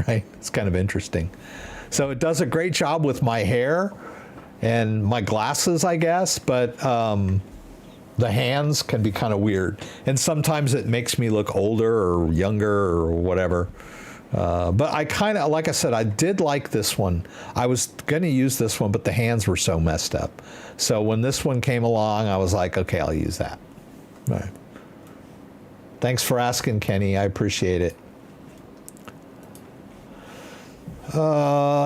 right? It's kind of interesting. So it does a great job with my hair and my glasses, I guess, but the hands can be kind of weird. And sometimes it makes me look older or younger or whatever. But I kind of, like I said, I did like this one. I was going to use this one, but the hands were so messed up. So when this one came along, I was like, okay, I'll use that. All right. Thanks for asking, Kenny. I appreciate it.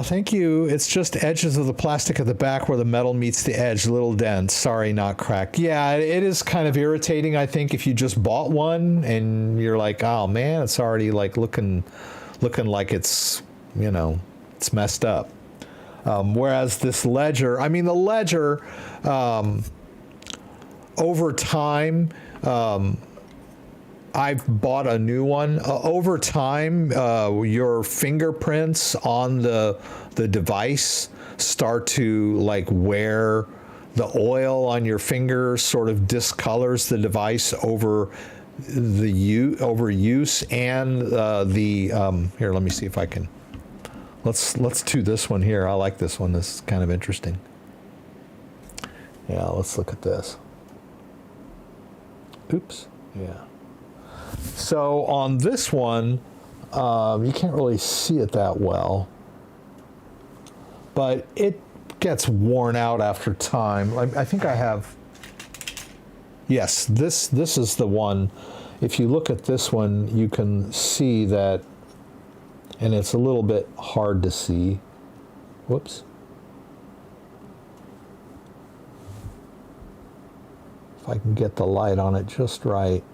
Thank you. It's just edges of the plastic at the back where the metal meets the edge, a little dense. Sorry, not cracked. Yeah, it is kind of irritating, I think, if you just bought one and you're like, oh man, it's already like looking like it's, it's messed up. Whereas this ledger, I mean, the ledger, over time, I've bought a new one. Over time, your fingerprints on the device start to like wear the oil on your finger sort of discolors the device over use and here, let me see if I can. Let's do this one here. I like this one. This is kind of interesting. Yeah, let's look at this. Oops. Yeah. So on this one, you can't really see it that well, but it gets worn out after time. I think I have, yes, this is the one. If you look at this one, you can see that, and it's a little bit hard to see. Whoops. If I can get the light on it just right.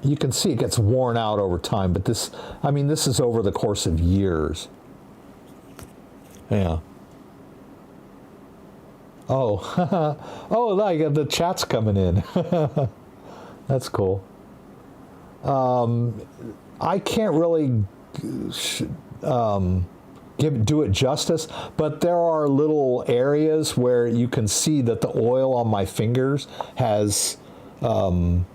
You can see it gets worn out over time, but this is over the course of years. Yeah. Oh, oh, like the chat's coming in. That's cool. I can't really do it justice, but there are little areas where you can see that the oil on my fingers has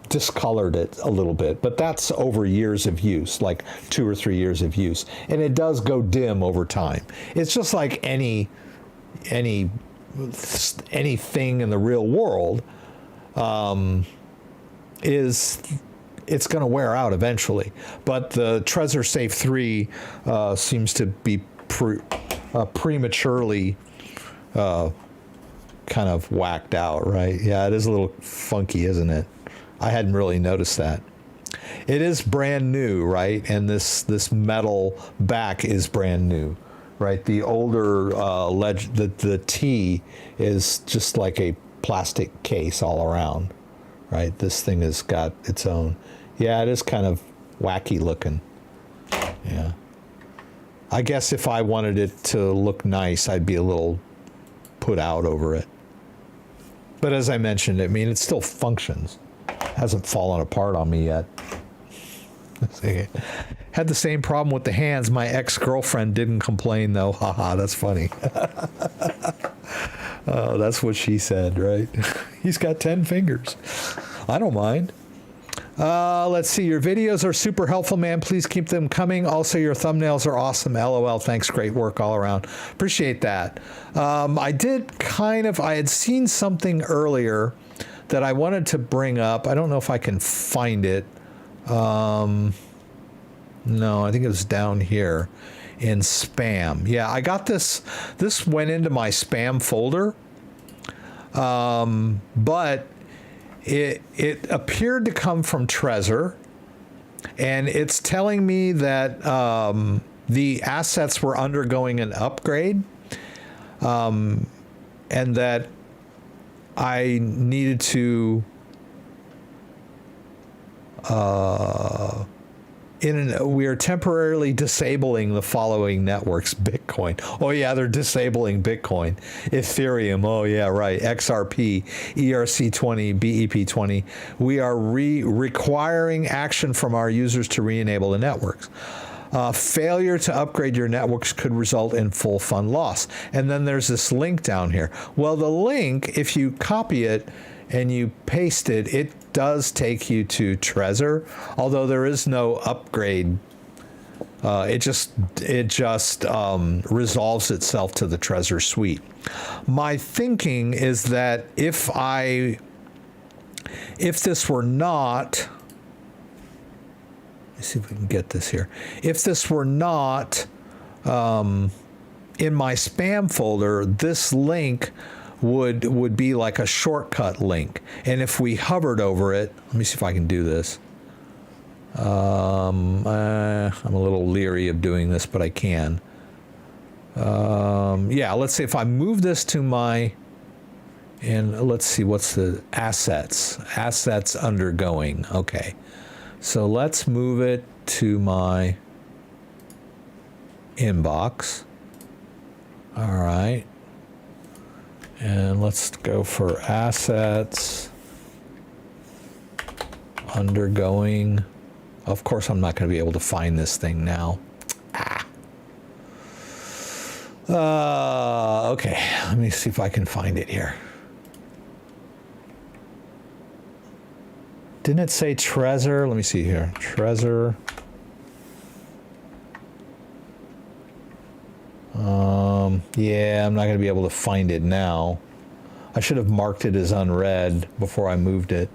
discolored it a little bit, but that's over years of use, like 2 or 3 years of use, and it does go dim over time. It's just like anything in the real world. is it's going to wear out eventually. But the Trezor Safe 3 seems to be prematurely kind of whacked out, right? Yeah, it is a little funky, isn't it? I hadn't really noticed that. It is brand new, right? And this metal back is brand new, right? The older the T is just like a plastic case all around, right? This thing has got its own. Yeah, it is kind of wacky looking. Yeah. I guess if I wanted it to look nice, I'd be a little put out over it. But as I mentioned, I mean, it still functions. Hasn't fallen apart on me yet. Had the same problem with the hands. My ex-girlfriend didn't complain, though. Haha, that's funny. Oh, that's what she said, right? He's got 10 fingers. I don't mind. Let's see. Your videos are super helpful, man. Please keep them coming. Also, your thumbnails are awesome. LOL. Thanks. Great work all around. Appreciate that. I had seen something earlier that I wanted to bring up. I don't know if I can find it. No, I think it was down here in spam. Yeah, I got this. This went into my spam folder. But it appeared to come from Trezor, and it's telling me that the assets were undergoing an upgrade, and that I needed to we are temporarily disabling the following networks: Bitcoin. Oh yeah, they're disabling Bitcoin. Ethereum. Oh yeah, right. XRP, ERC20, BEP20. We are requiring action from our users to re-enable the networks. Failure to upgrade your networks could result in full fund loss. And then there's this link down here. Well, the link, if you copy it and you paste it, it does take you to Trezor, although there is no upgrade. It just resolves itself to the Trezor suite. My thinking is that if this were not, let's see if we can get this here. If this were not in my spam folder, this link would be like a shortcut link. And if we hovered over it, let me see if I can do this. I'm a little leery of doing this, but I can. Yeah, let's see if I move this to my, and let's see, what's the assets undergoing. Okay. So let's move it to my inbox. All right. And let's go for assets undergoing. Of course, I'm not going to be able to find this thing now. Okay, let me see if I can find it here. Didn't it say Trezor? Let me see here. Trezor. Yeah, I'm not going to be able to find it now. I should have marked it as unread before I moved it.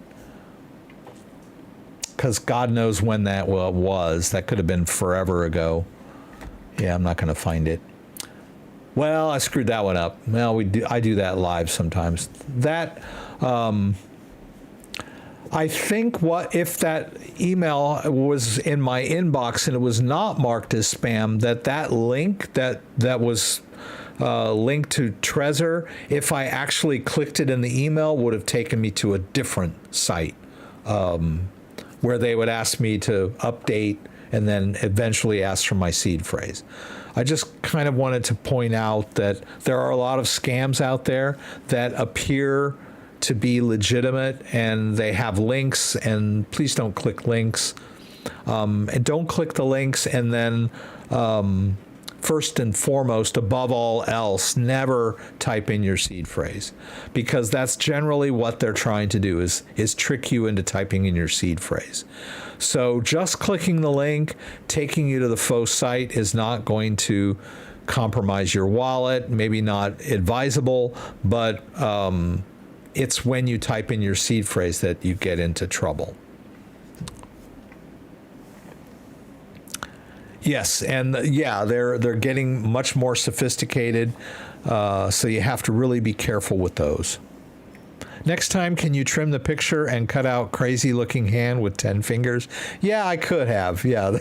Because God knows when that was. That could have been forever ago. Yeah, I'm not going to find it. Well, I screwed that one up. Well, I do that live sometimes. That, I think if that email was in my inbox and it was not marked as spam, that link that was linked to Trezor, if I actually clicked it in the email, would have taken me to a different site where they would ask me to update and then eventually ask for my seed phrase. I just kind of wanted to point out that there are a lot of scams out there that appear to be legitimate, and they have links, and please don't click links. And don't click the links, and then first and foremost, above all else, never type in your seed phrase, because that's generally what they're trying to do is trick you into typing in your seed phrase. So just clicking the link, taking you to the faux site is not going to compromise your wallet, maybe not advisable, but It's when you type in your seed phrase that you get into trouble. Yes, and yeah, they're getting much more sophisticated, so you have to really be careful with those. Next time, can you trim the picture and cut out crazy looking hand with 10 fingers? Yeah, I could have, yeah.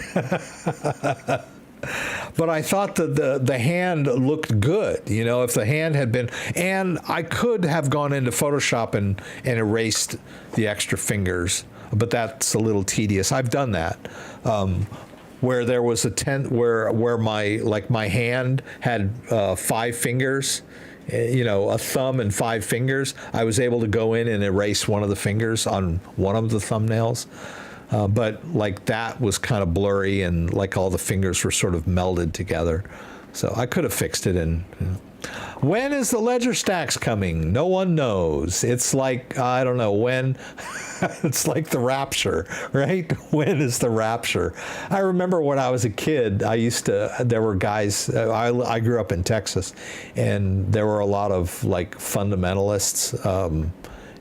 But I thought that the hand looked good, you know, if the hand had been, and I could have gone into Photoshop and erased the extra fingers, but that's a little tedious. I've done that. Where there was where my hand had 5 fingers, you know, a thumb and 5 fingers, I was able to go in and erase one of the fingers on one of the thumbnails. But like that was kind of blurry and like all the fingers were sort of melded together. So I could have fixed it. And you know. When is the ledger stacks coming? No one knows. It's like, I don't know when. It's like the rapture, right? When is the rapture? I remember when I was a kid, there were guys, I grew up in Texas, and there were a lot of like fundamentalists,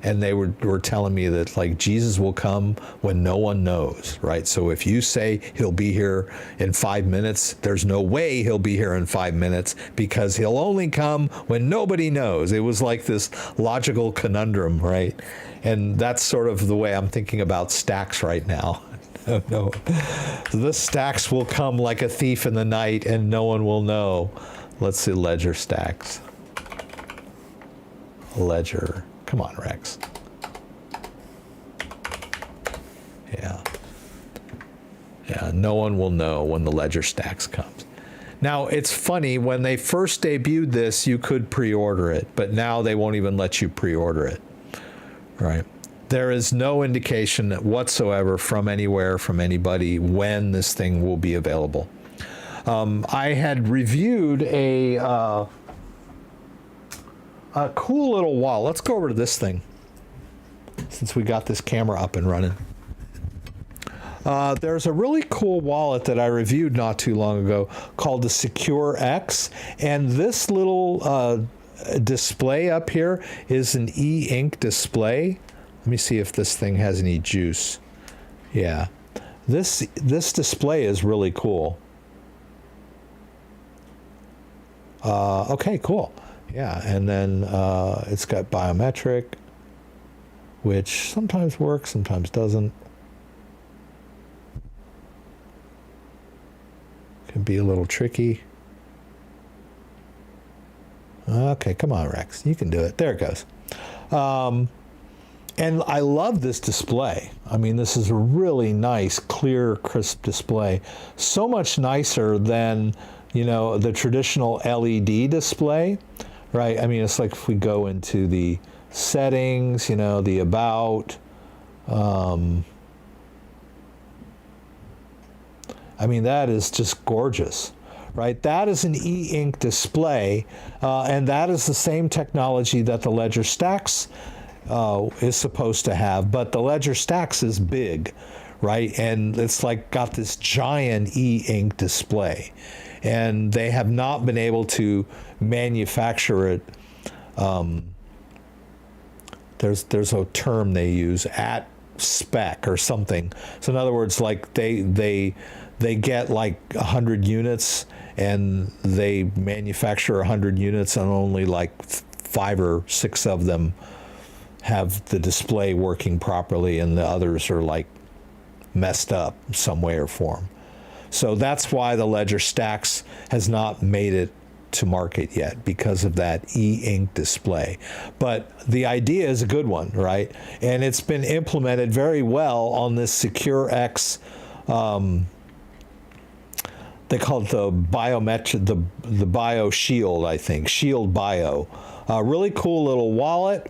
and they were telling me that like Jesus will come when no one knows, right? So if you say he'll be here in 5 minutes, there's no way he'll be here in 5 minutes because he'll only come when nobody knows. It was like this logical conundrum, right? And that's sort of the way I'm thinking about stacks right now. No, the stacks will come like a thief in the night and no one will know. Let's see, ledger stacks. Ledger. Come on, Rex. Yeah. Yeah, no one will know when the ledger stacks comes. Now, it's funny, when they first debuted this, you could pre-order it, but now they won't even let you pre-order it, right? There is no indication whatsoever from anywhere, from anybody, when this thing will be available. I had reviewed a cool little wallet. Let's go over to this thing, since we got this camera up and running. There's a really cool wallet that I reviewed not too long ago called the Secure X, and this little display up here is an e-ink display. Let me see if this thing has any juice. Yeah, this display is really cool. Okay, cool. Yeah, and then it's got biometric, which sometimes works, sometimes doesn't. Can be a little tricky. Okay, come on, Rex. You can do it. There it goes. And I love this display. I mean, this is a really nice, clear, crisp display. So much nicer than, you know, the traditional LED display. Right, I mean, it's like if we go into the settings, you know, the about, I mean, that is just gorgeous, right? That is an e-ink display, and that is the same technology that the Ledger Stacks is supposed to have, but the Ledger Stacks is big, right? And it's like got this giant e-ink display. And they have not been able to manufacture it. There's a term they use, at spec or something. So in other words, like they get like 100 units and they manufacture 100 units and only like 5 or 6 of them have the display working properly and the others are like messed up some way or form. So that's why the Ledger Stacks has not made it to market yet, because of that e-ink display. But the idea is a good one, right? And it's been implemented very well on this Secure X. They call it the biometric, the Bio Shield, I think, Shield Bio. Really cool little wallet.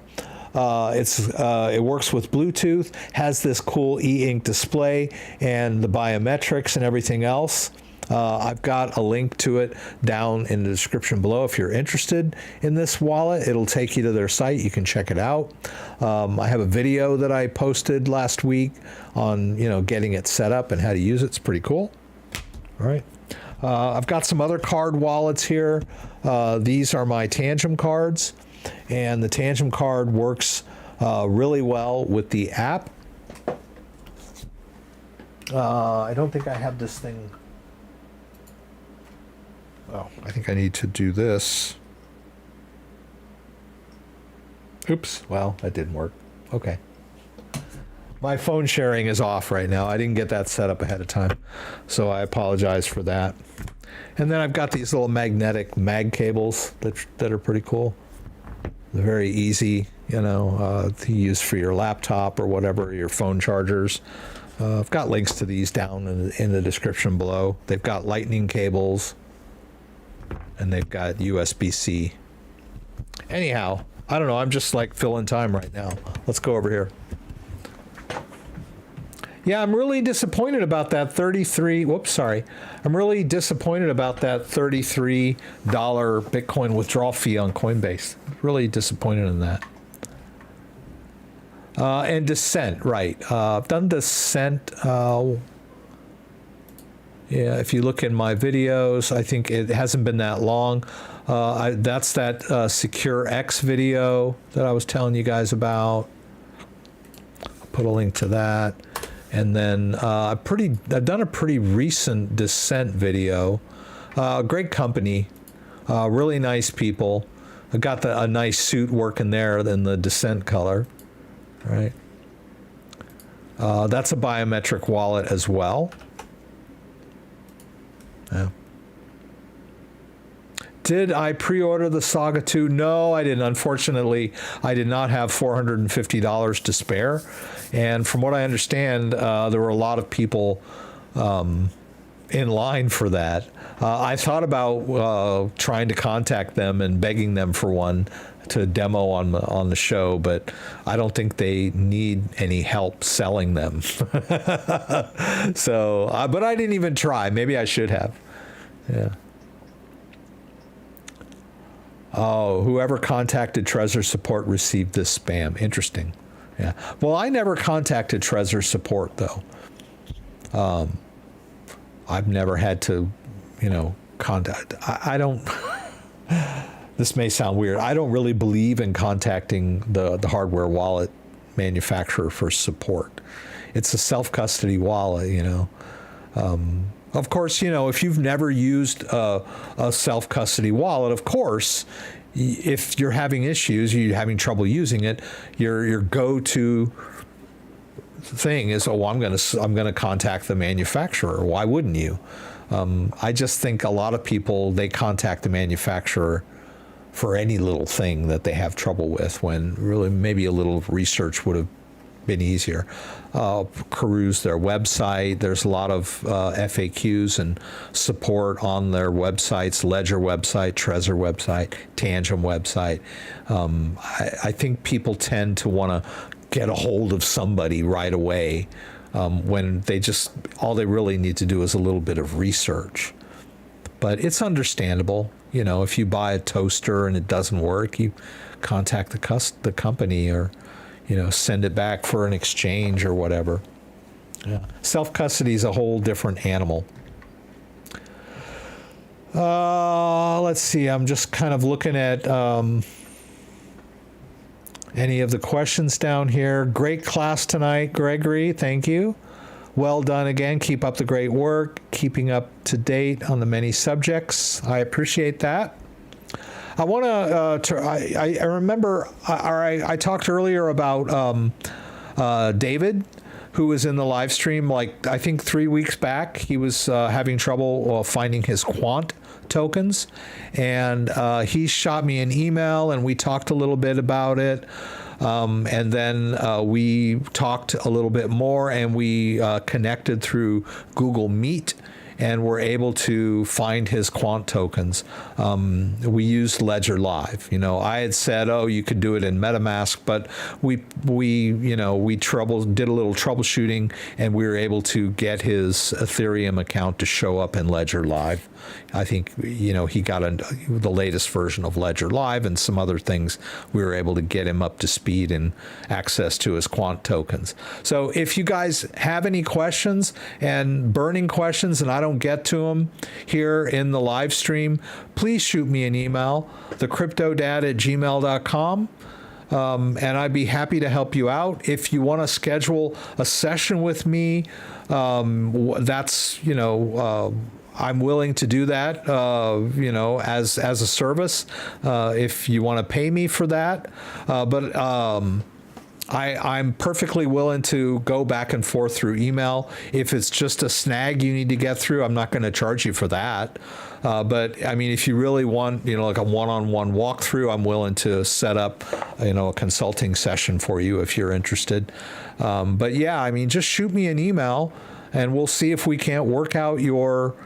It works with Bluetooth, has this cool e-ink display and the biometrics and everything else. I've got a link to it down in the description below. If you're interested in this wallet, it'll take you to their site. You can check it out. I have a video that I posted last week on, you know, getting it set up and how to use it. It's pretty cool. All right. I've got some other card wallets here. These are my Tangem cards. And the Tangem card works really well with the app. I don't think I have this thing. Oh, I think I need to do this. Oops. Well, that didn't work. Okay. My phone sharing is off right now. I didn't get that set up ahead of time, so I apologize for that. And then I've got these little magnetic mag cables that are pretty cool. They're very easy, to use for your laptop or whatever, your phone chargers. I've got links to these down in the description below. They've got lightning cables, and they've got USB-C. Anyhow, I don't know. I'm just like filling time right now. Let's go over here. Yeah, I'm really disappointed about that I'm really disappointed about that $33 Bitcoin withdrawal fee on Coinbase. Really disappointed in that. And Descent, right. I've done Descent. Yeah, if you look in my videos, I think it hasn't been that long. That's that Secure X video that I was telling you guys about. I'll put a link to that. And then I've done a pretty recent Descent video. Great company, really nice people. I got a nice suit working there in the Descent color, right? That's a biometric wallet as well. Yeah. Did I pre-order the Saga 2? No, I didn't. Unfortunately, I did not have $450 to spare. And from what I understand, there were a lot of people in line for that. I thought about trying to contact them and begging them for one to demo on the show, but I don't think they need any help selling them. So, but I didn't even try. Maybe I should have. Yeah. Oh, whoever contacted Trezor support received this spam. Interesting. Yeah. Well, I never contacted Trezor support though. I've never had to, contact. I don't. This may sound weird. I don't really believe in contacting the hardware wallet manufacturer for support. It's a self-custody wallet, Of course, if you've never used a self-custody wallet, of course, if you're having issues, you're having trouble using it, your go-to thing is, I'm going to contact the manufacturer. Why wouldn't you? I just think a lot of people, they contact the manufacturer for any little thing that they have trouble with, when really maybe a little research would have been easier. Peruse their website. There's a lot of FAQs and support on their websites, Ledger website, Trezor website, Tangent website. I think people tend to want to get a hold of somebody right away when all they really need to do is a little bit of research. But it's understandable. If you buy a toaster and it doesn't work, you contact the company, or send it back for an exchange or whatever. Yeah. Self-custody is a whole different animal. Let's see. I'm just kind of looking at any of the questions down here. Great class tonight, Gregory. Thank you. Well done again. Keep up the great work. Keeping up to date on the many subjects. I appreciate that. I want I remember, I talked earlier about David, who was in the live stream, I think 3 weeks back. He was having trouble finding his quant tokens, and he shot me an email, and we talked a little bit about it. And then we talked a little bit more, and we connected through Google Meet, and were able to find his quant tokens. We used Ledger Live. I had said, you could do it in MetaMask, but we did a little troubleshooting, and we were able to get his Ethereum account to show up in Ledger Live. I think, he got the latest version of Ledger Live and some other things. We were able to get him up to speed and access to his quant tokens. So if you guys have any questions and burning questions and I don't get to them here in the live stream, please shoot me an email, thecryptodad@gmail.com. and I'd be happy to help you out. If you want to schedule a session with me, that's, I'm willing to do that, as a service, if you want to pay me for that. But I'm perfectly willing to go back and forth through email. If it's just a snag you need to get through, I'm not going to charge you for that. But I mean, if you really want, like a one-on-one walkthrough, I'm willing to set up, a consulting session for you if you're interested. But yeah, I mean, just shoot me an email and we'll see if we can't work out your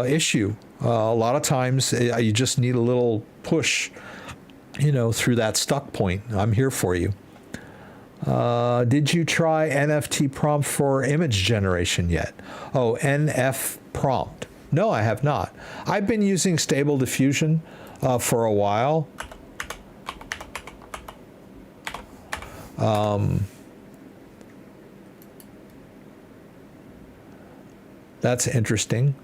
issue. A lot of times you just need a little push, through that stuck point. I'm here for you. Did you try NFT prompt for image generation yet? Oh, NF prompt. No, I have not. I've been using Stable Diffusion for a while. That's interesting.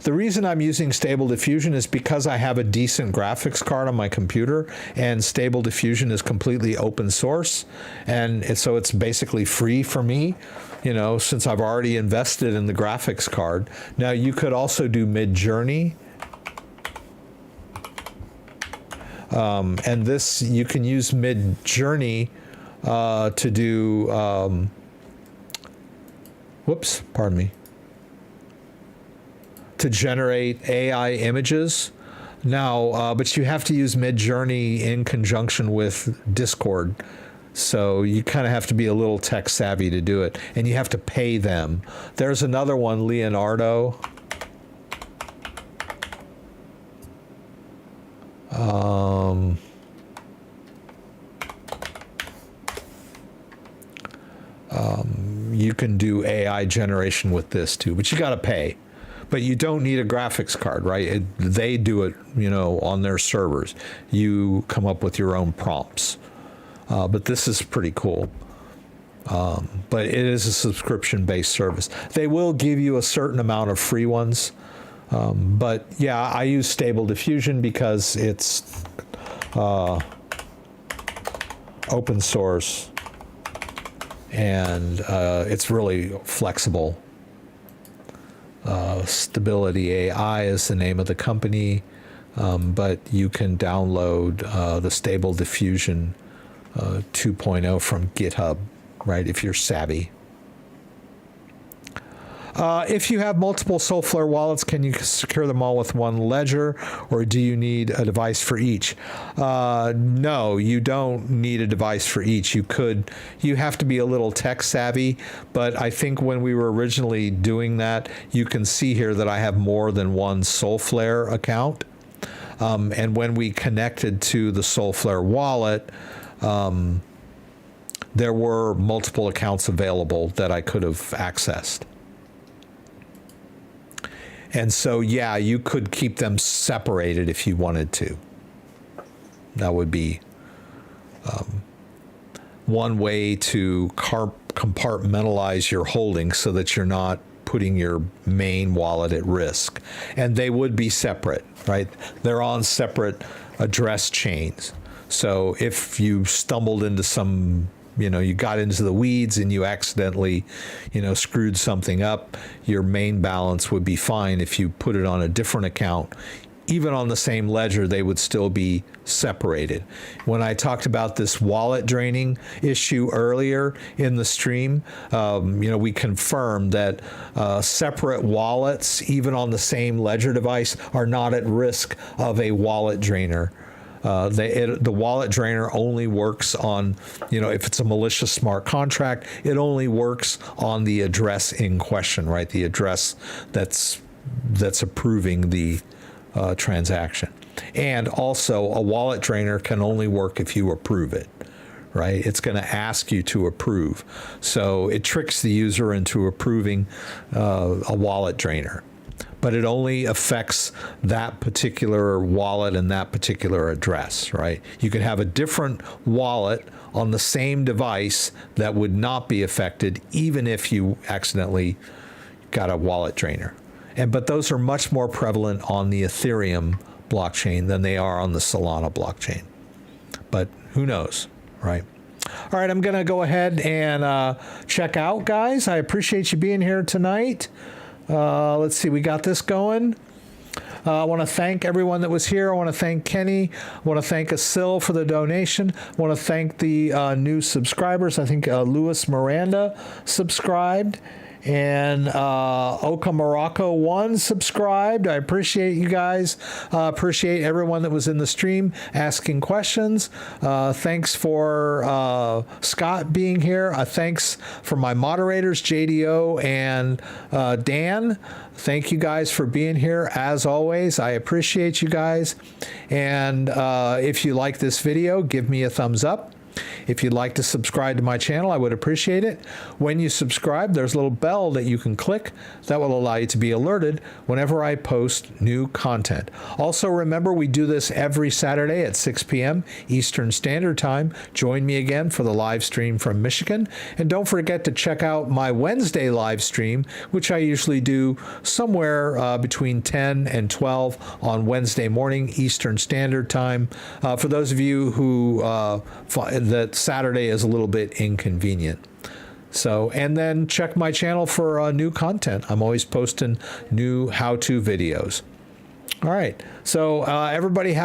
The reason I'm using Stable Diffusion is because I have a decent graphics card on my computer, and Stable Diffusion is completely open source, and so it's basically free for me, since I've already invested in the graphics card. Now, you could also do Mid-Journey, and this, you can use Mid-Journey to do, pardon me, to generate AI images. Now, but you have to use Mid-Journey in conjunction with Discord. So you kind of have to be a little tech savvy to do it, and you have to pay them. There's another one, Leonardo. You can do AI generation with this too, but you got to pay. But you don't need a graphics card, right? They do it, on their servers. You come up with your own prompts. But this is pretty cool. But it is a subscription-based service. They will give you a certain amount of free ones. But yeah, I use Stable Diffusion because it's open source, and it's really flexible. Stability AI is the name of the company, but you can download the Stable Diffusion 2.0 from GitHub, right, if you're savvy. If you have multiple Soulflare wallets, can you secure them all with one ledger, or do you need a device for each? No, you don't need a device for each. You have to be a little tech savvy, but I think when we were originally doing that, you can see here that I have more than one Soulflare account. And when we connected to the Soulflare wallet, there were multiple accounts available that I could have accessed. And so, yeah, you could keep them separated if you wanted to. That would be one way to compartmentalize your holdings so that you're not putting your main wallet at risk. And they would be separate, right? They're on separate address chains. So if you stumbled into some, you got into the weeds and you accidentally, screwed something up, your main balance would be fine. If you put it on a different account, even on the same ledger, they would still be separated. When I talked about this wallet draining issue earlier in the stream, we confirmed that separate wallets, even on the same ledger device, are not at risk of a wallet drainer. The wallet drainer only works on, if it's a malicious smart contract, it only works on the address in question, right? The address that's approving the transaction. And also, a wallet drainer can only work if you approve it, right? It's going to ask you to approve. So it tricks the user into approving a wallet drainer. But it only affects that particular wallet and that particular address, right? You can have a different wallet on the same device that would not be affected even if you accidentally got a wallet drainer. But those are much more prevalent on the Ethereum blockchain than they are on the Solana blockchain. But who knows, right? All right, I'm going to go ahead and check out, guys. I appreciate you being here tonight. Let's see, we got this going. I want to thank everyone that was here. I want to thank Kenny. I want to thank Asil for the donation. I want to thank the new subscribers. I think Louis Miranda subscribed. And Oka Morocco 1 subscribed. I appreciate you guys. Appreciate everyone that was in the stream asking questions. Thanks for Scott being here. Thanks for my moderators, JDO and Dan. Thank you guys for being here. As always, I appreciate you guys. And if you like this video, give me a thumbs up. If you'd like to subscribe to my channel, I would appreciate it. When you subscribe, there's a little bell that you can click that will allow you to be alerted whenever I post new content. Also, remember, we do this every Saturday at 6 p.m. Eastern Standard Time. Join me again for the live stream from Michigan. And don't forget to check out my Wednesday live stream, which I usually do somewhere between 10 and 12 on Wednesday morning Eastern Standard Time. For those of you who that Saturday is a little bit inconvenient. So, and then check my channel for new content. I'm always posting new how-to videos. All right. So everybody have